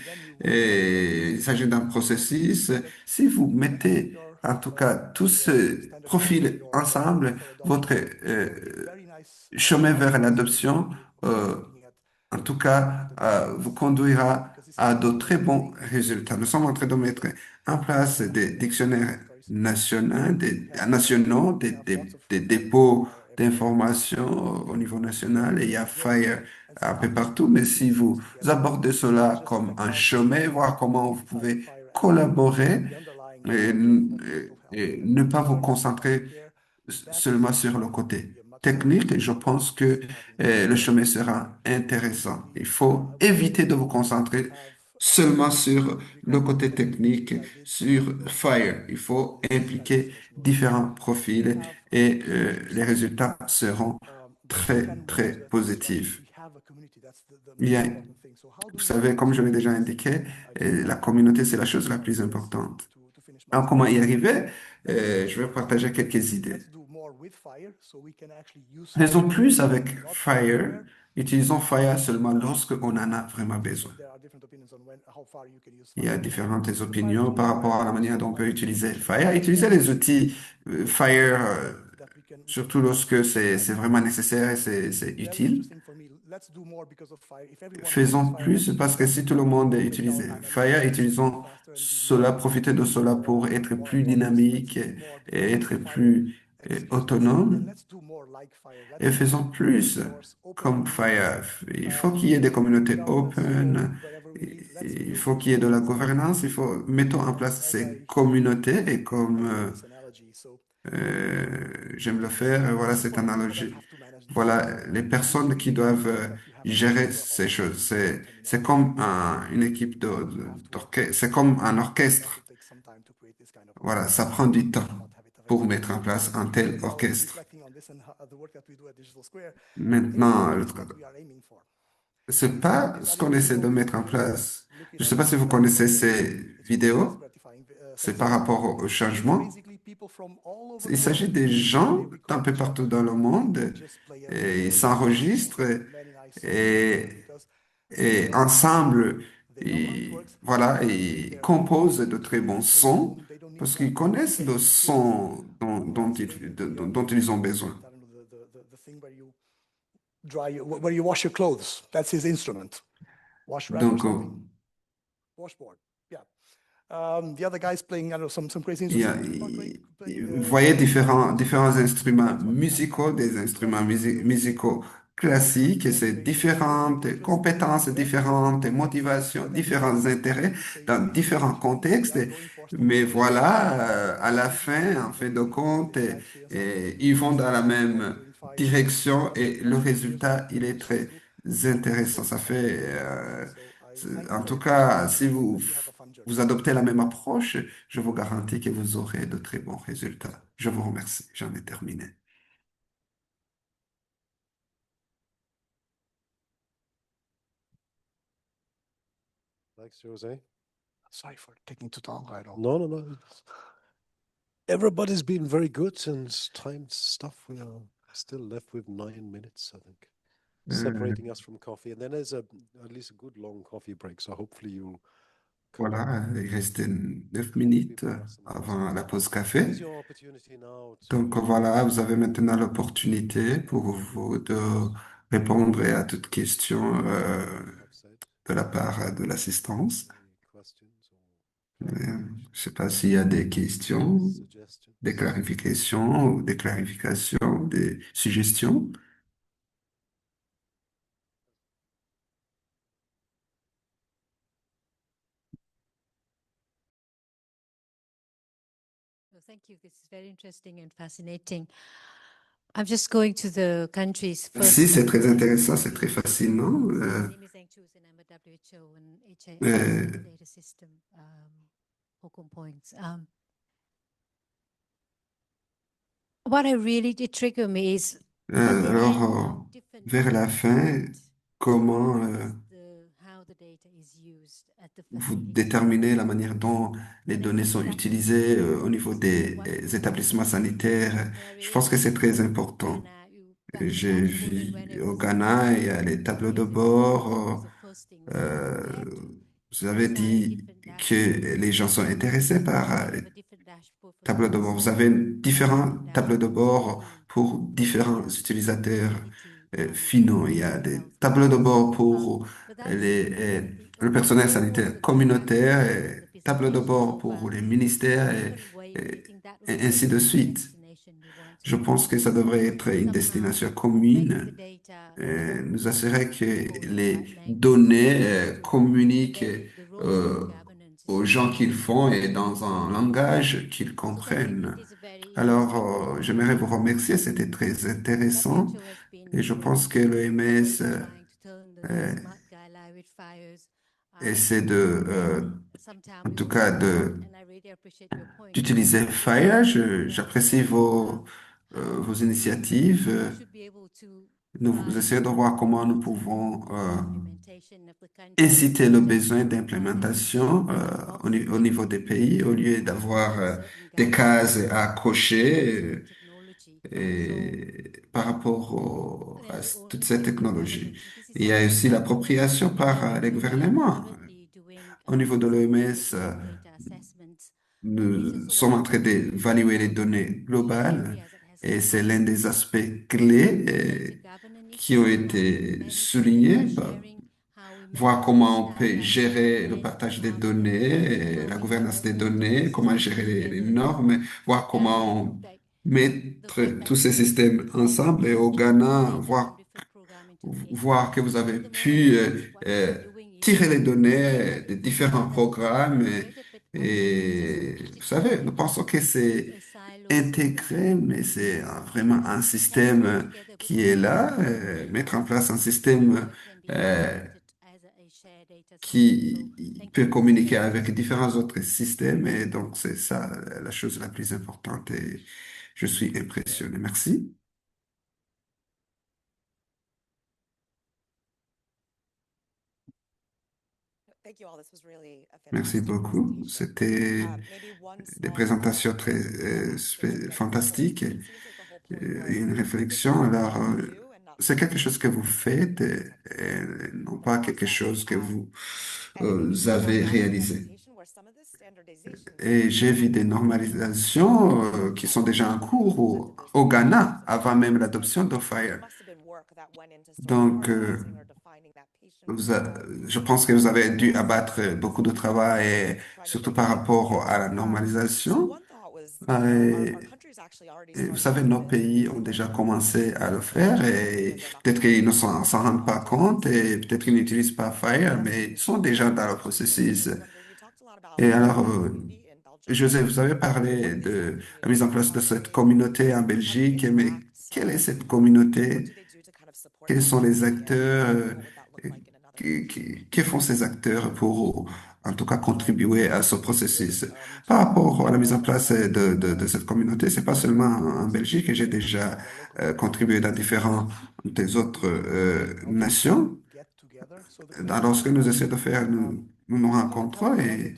et il s'agit d'un processus, si vous mettez en tout cas tous ce profil ensemble, votre chemin vers l'adoption, euh, en tout cas, vous conduira à de très bons résultats. Nous sommes en train de mettre en place des dictionnaires nationaux, des dépôts d'informations au niveau national et il y a FIRE un peu partout. Mais si vous abordez cela comme un chemin, voir comment vous pouvez collaborer et, et ne pas vous concentrer seulement sur le côté technique, et je pense que le chemin sera intéressant. Il faut éviter de vous concentrer seulement sur le côté technique, sur Fire. Il faut impliquer différents profils et les résultats seront très, très positifs. Il y a, vous savez, comme je l'ai déjà indiqué, la communauté, c'est la chose la plus importante. Alors, comment y arriver? Je vais partager quelques idées. Faisons plus avec Fire. Utilisons Fire seulement lorsque on en a vraiment besoin. Il y a différentes opinions par rapport à la manière dont on peut utiliser Fire. Utiliser les outils Fire, surtout lorsque c'est vraiment nécessaire et c'est utile. Faisons plus parce que si tout le monde utilise Fire, utilisons cela, profitez de cela pour être plus dynamique et être plus autonome. Et faisons plus comme Fire. Il faut qu'il y ait des communautés open, il faut qu'il y ait de la gouvernance, mettons en place ces communautés et comme j'aime le faire, voilà cette analogie. Voilà les personnes qui doivent gérer ces choses. C'est comme une équipe d'orchestre, c'est comme un orchestre. Voilà, ça prend du temps pour mettre en place un tel orchestre. Maintenant, c'est pas ce qu'on essaie de mettre en place. Je ne sais pas si vous connaissez ces vidéos. C'est par rapport au changement. Il s'agit des gens d'un peu partout dans le monde et ils s'enregistrent et, et ensemble, voilà, ils composent de très bons sons parce qu'ils connaissent le son dont ils ont besoin. Where you wash your clothes, that's his instrument. Donc, The other guy's playing, I don't know, some crazy il y a- instrument. vous voyez différents instruments musicaux, des instruments musicaux classiques, et c'est différentes compétences différentes, motivations, différents intérêts dans différents contextes. Mais voilà, à la fin, en fin de compte, ils vont dans la même direction et le résultat, il est très intéressant. Ça fait, en tout cas, si vous adoptez la même approche, je vous garantis que vous aurez de très bons résultats. Je vous remercie. J'en ai terminé. Thanks, Jose. Sorry for taking too long. I don't. No, no, no. Everybody's been very good since time stuff. We are still left with 9 minutes, I think, separating us from coffee. And then there's at least a good long coffee break. So hopefully you come Voilà, back. il reste 9 minutes avant la pause café. Here's your opportunity now Donc voilà, vous avez maintenant l'opportunité pour vous de répondre à toutes questions de la part de l'assistance. Je ne sais pas s'il y a des questions, des clarifications ou des clarifications, des suggestions. Thank you. This is very interesting and fascinating. I'm just going to the countries first. Si, c'est très intéressant, c'est très fascinant. My name is Zheng Chu, and I'm a WHO and Euh, data system focal points. What I really did trigger me is alors, vers la fin, comment vous déterminez la manière dont les données sont utilisées au niveau des établissements sanitaires. Je pense que c'est très important. J'ai vu au Ghana, il y a les tableaux de bord. euh, Vous avez dit que les gens sont intéressés par les tableaux de bord. Vous avez différents tableaux de bord pour différents utilisateurs finaux. Il y a des tableaux de bord pour le personnel sanitaire communautaire, et tableaux de bord pour les ministères et ainsi de suite. Je pense que ça devrait être une destination commune, nous assurer que les données communiquent euh, aux gens qu'ils font et dans un langage qu'ils comprennent. Alors, j'aimerais vous remercier, c'était très intéressant et je pense que l'OMS euh, essaie en tout cas, d'utiliser FIRE. J'apprécie vos initiatives. Nous essayons de voir comment nous pouvons inciter le besoin d'implémentation au niveau des pays au lieu d'avoir des cases à cocher et par rapport à toutes ces technologies. Il y a aussi l'appropriation par les gouvernements. Au niveau de l'OMS, nous sommes en train d'évaluer les données globales et c'est l'un des aspects clés qui ont été soulignés. Voir comment on peut gérer le partage des données, la gouvernance des données, comment gérer les normes, voir comment mettre tous ces systèmes ensemble. Et au Ghana, voir que vous avez pu tirer les données des différents programmes. Et vous savez, nous pensons que c'est intégré, mais c'est vraiment un système qui est là, mettre en place un système qui peut communiquer avec différents autres systèmes. Et donc, c'est ça la chose la plus importante et je suis impressionné. Merci. Merci beaucoup. C'était des présentations très fantastiques, une réflexion. Alors, c'est quelque chose que vous faites, non pas quelque chose que vous avez réalisé. Et j'ai vu des normalisations qui sont déjà en cours au Ghana avant même l'adoption d'Ofire. Donc, je pense que vous avez dû abattre beaucoup de travail, et surtout par rapport à la normalisation. Et, et vous savez, nos pays ont déjà commencé à le faire et peut-être qu'ils ne s'en rendent pas compte et peut-être qu'ils n'utilisent pas Fire, mais ils sont déjà dans le processus. Et alors, José, vous avez parlé de la mise en place de cette communauté en Belgique, mais quelle est cette communauté? Quels sont les acteurs? Que font ces acteurs pour, en tout cas, contribuer à ce processus? Par rapport à la mise en place de cette communauté, c'est pas seulement en Belgique, et j'ai déjà contribué dans différentes des autres nations. Alors, ce que nous essayons de faire, nous nous rencontrons et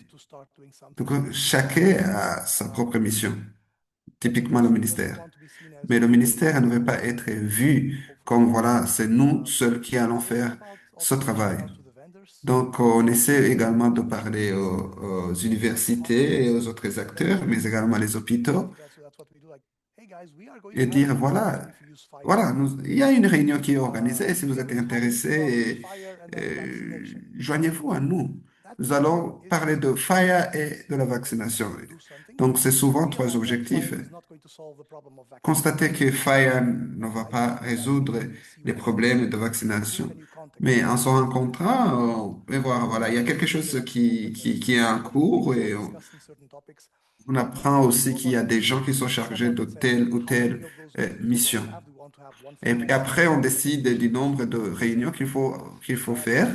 donc, chacun a sa propre mission, typiquement le ministère. Mais le ministère ne veut pas être vu comme, voilà, c'est nous seuls qui allons faire ce travail. Donc, on essaie également de parler aux universités et aux autres acteurs, mais également les hôpitaux, et dire, voilà, il y a une réunion qui est organisée. Si vous êtes intéressé, joignez-vous à nous. Nous allons parler de FIRE et de la vaccination. Donc, c'est souvent trois objectifs. Constater que FIRE ne va pas résoudre les problèmes de vaccination. Mais en se rencontrant, on peut voir, voilà, il y a quelque chose qui est en cours et on apprend aussi qu'il y a des gens qui sont chargés de telle ou telle mission. Et puis après, on décide du nombre de réunions qu'il faut faire.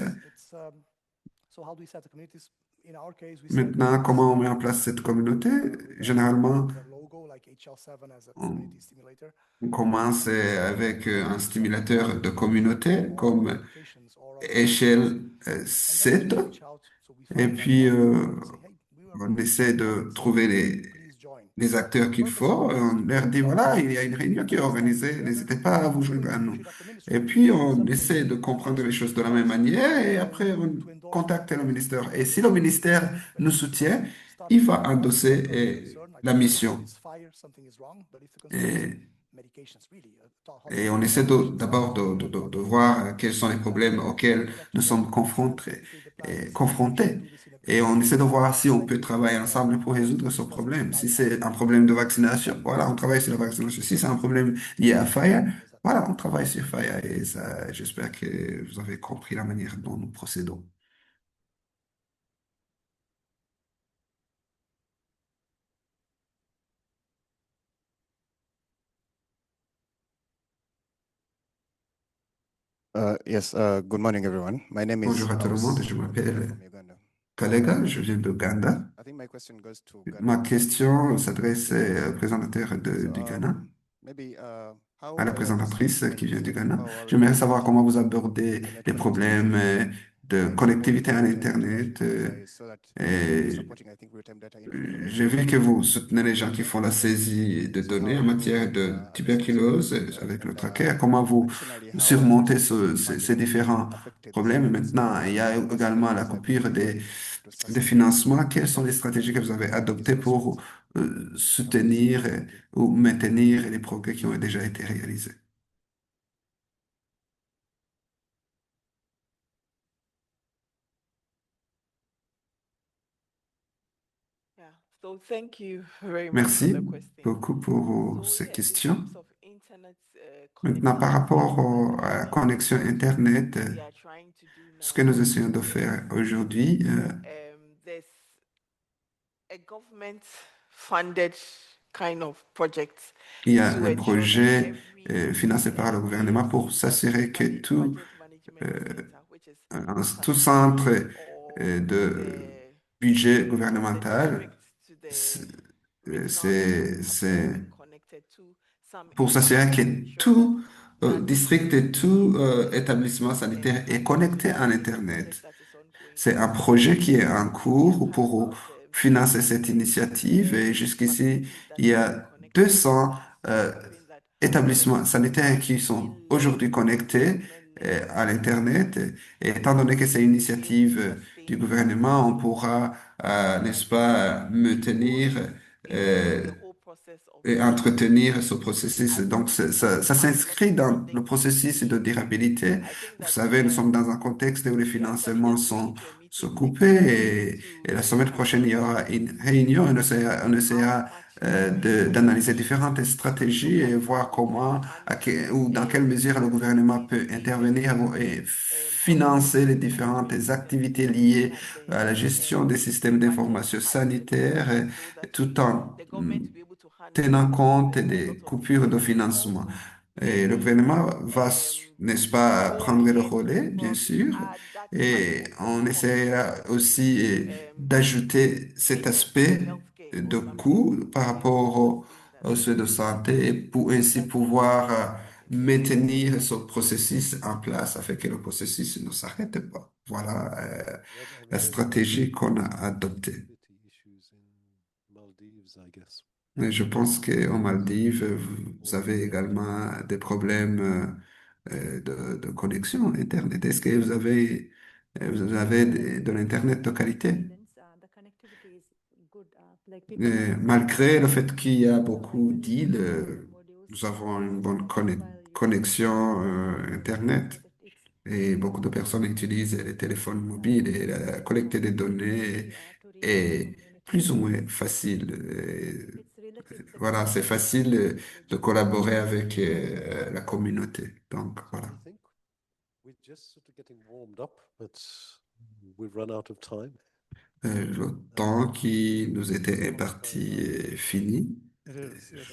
Maintenant, comment on met en place cette communauté? Généralement, On, on commence avec un stimulateur de communauté comme échelle 7 et puis on essaie de trouver les acteurs qu'il faut. On leur dit, voilà, il y a une réunion qui est organisée, n'hésitez pas à vous joindre à nous. Et puis, on essaie de comprendre les choses de la même manière et après, on contacte le ministère. Et si le ministère nous soutient, il va endosser la mission. Et, et on essaie d'abord de voir quels sont les problèmes auxquels nous sommes confrontés. Et on essaie de voir si on peut travailler ensemble pour résoudre ce problème. Si c'est un problème de vaccination, voilà, on travaille sur la vaccination. Si c'est un problème lié à Fire, voilà, on travaille sur Fire. Et ça, j'espère que vous avez compris la manière dont nous procédons. Yes, good morning, everyone. My name is Bonjour à tout le monde, je m'appelle Kalega, je viens d'Ouganda. I think my question goes to Ma Ghana. question s'adresse au présentateur du Ghana, Maybe à la présentatrice qui vient du Ghana. how J'aimerais savoir comment vous abordez les problèmes de connectivité à l'Internet. Et supporting, I think, real-time data infrastructure. j'ai vu que vous soutenez les gens qui font la saisie de données en matière de tuberculose avec le tracker. Comment vous surmontez ces différents problèmes? Et maintenant, il y a également la coupure des financements. Quelles sont les stratégies que vous avez adoptées pour soutenir ou maintenir les progrès qui ont déjà été réalisés? Yeah. So thank you very much for Merci the question. beaucoup pour So ces yeah, in questions. terms of internet Maintenant, par rapport à la connexion Internet, we are trying to do ce que now, nous essayons de faire aujourd'hui, there's a government-funded kind of project il y a to un ensure that projet every financé par le gouvernement pour s'assurer que tout, budget management center, which is tout centre or de budget the gouvernemental, district to c'est the regional c'est been connected to some pour s'assurer que ensuring tout that district et tout établissement sanitaire est connecté à Internet. that is ongoing. C'est un projet qui est en cours pour financer cette initiative et jusqu'ici, il y a 200 établissements sanitaires qui sont aujourd'hui connectés à l'Internet. Et étant donné que c'est une initiative du gouvernement, on pourra, n'est-ce pas, maintenir et entretenir ce processus. Donc, ça s'inscrit dans le processus de durabilité. Vous savez, nous sommes dans un contexte où les financements sont coupés et la semaine prochaine, il y aura une réunion et on essaiera d'analyser différentes stratégies et voir comment ou dans quelle mesure le gouvernement peut intervenir et financer les différentes activités liées à la gestion des systèmes d'information sanitaire tout en tenant compte des coupures de financement. Et le gouvernement va, n'est-ce pas, prendre le relais, bien sûr, et on essaiera aussi d'ajouter cet aspect de coût par rapport aux soins de santé pour ainsi pouvoir maintenir ce processus en place afin que le processus ne s'arrête pas. Voilà la stratégie qu'on a adoptée. Issues in Maldives, I guess. Et je pense qu'en Maldives, vous avez également des problèmes de connexion Internet. Est-ce que vous avez de l'Internet de qualité? Malgré le fait qu'il y a beaucoup d'îles, nous avons une bonne connexion Internet et beaucoup de personnes utilisent les téléphones mobiles et la collecte des données est plus ou moins facile. Voilà, c'est facile de collaborer avec la communauté. Donc, voilà. I think we're just sort of getting warmed up, but we've run out of time. Le temps qui nous était imparti est fini. It is, yes,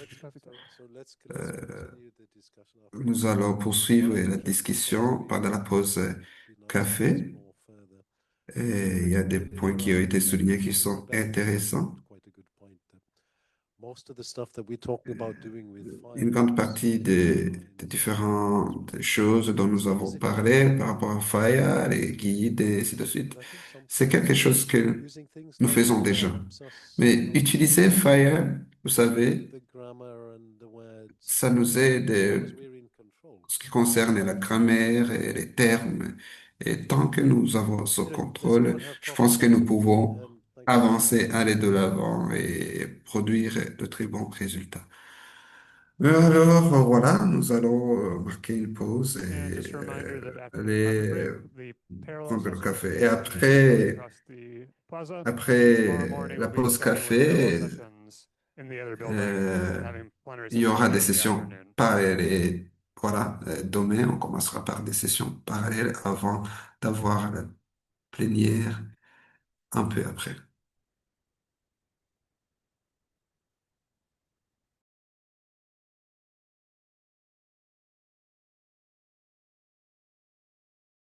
So let's continue the discussion after Nous allons poursuivre la discussion pendant la pause café. more further. Et il y a des points qui ont été soulignés qui sont intéressants. Quite a good point that most of the stuff that we're talking about doing with Une grande Fire partie is des différentes choses dont nous avons parlé par rapport à Fire, les guides et ainsi de suite, and I think c'est quelque sometimes chose que using things nous like faisons Fire déjà. helps us Mais not utiliser just Fire, vous with savez, the grammar and the words, ça nous aide as long as we're in control. en ce qui concerne la grammaire et les termes. Et tant que nous avons ce Anyway, let's go contrôle, and have je coffee. pense que Thanks nous for coming pouvons and thanks for avancer, aller de l'avant et produire de très bons résultats. Alors, voilà, nous allons marquer une pause And et just a reminder that after the coffee aller break, the parallel prendre le session café. Et will continue across the plaza. Tomorrow après morning, la we'll be pause starting with parallel café, sessions in the other building euh, and having plenary il y sessions aura des later in the sessions afternoon. parallèles. Voilà, demain, on commencera par des sessions parallèles avant d'avoir la plénière un peu après.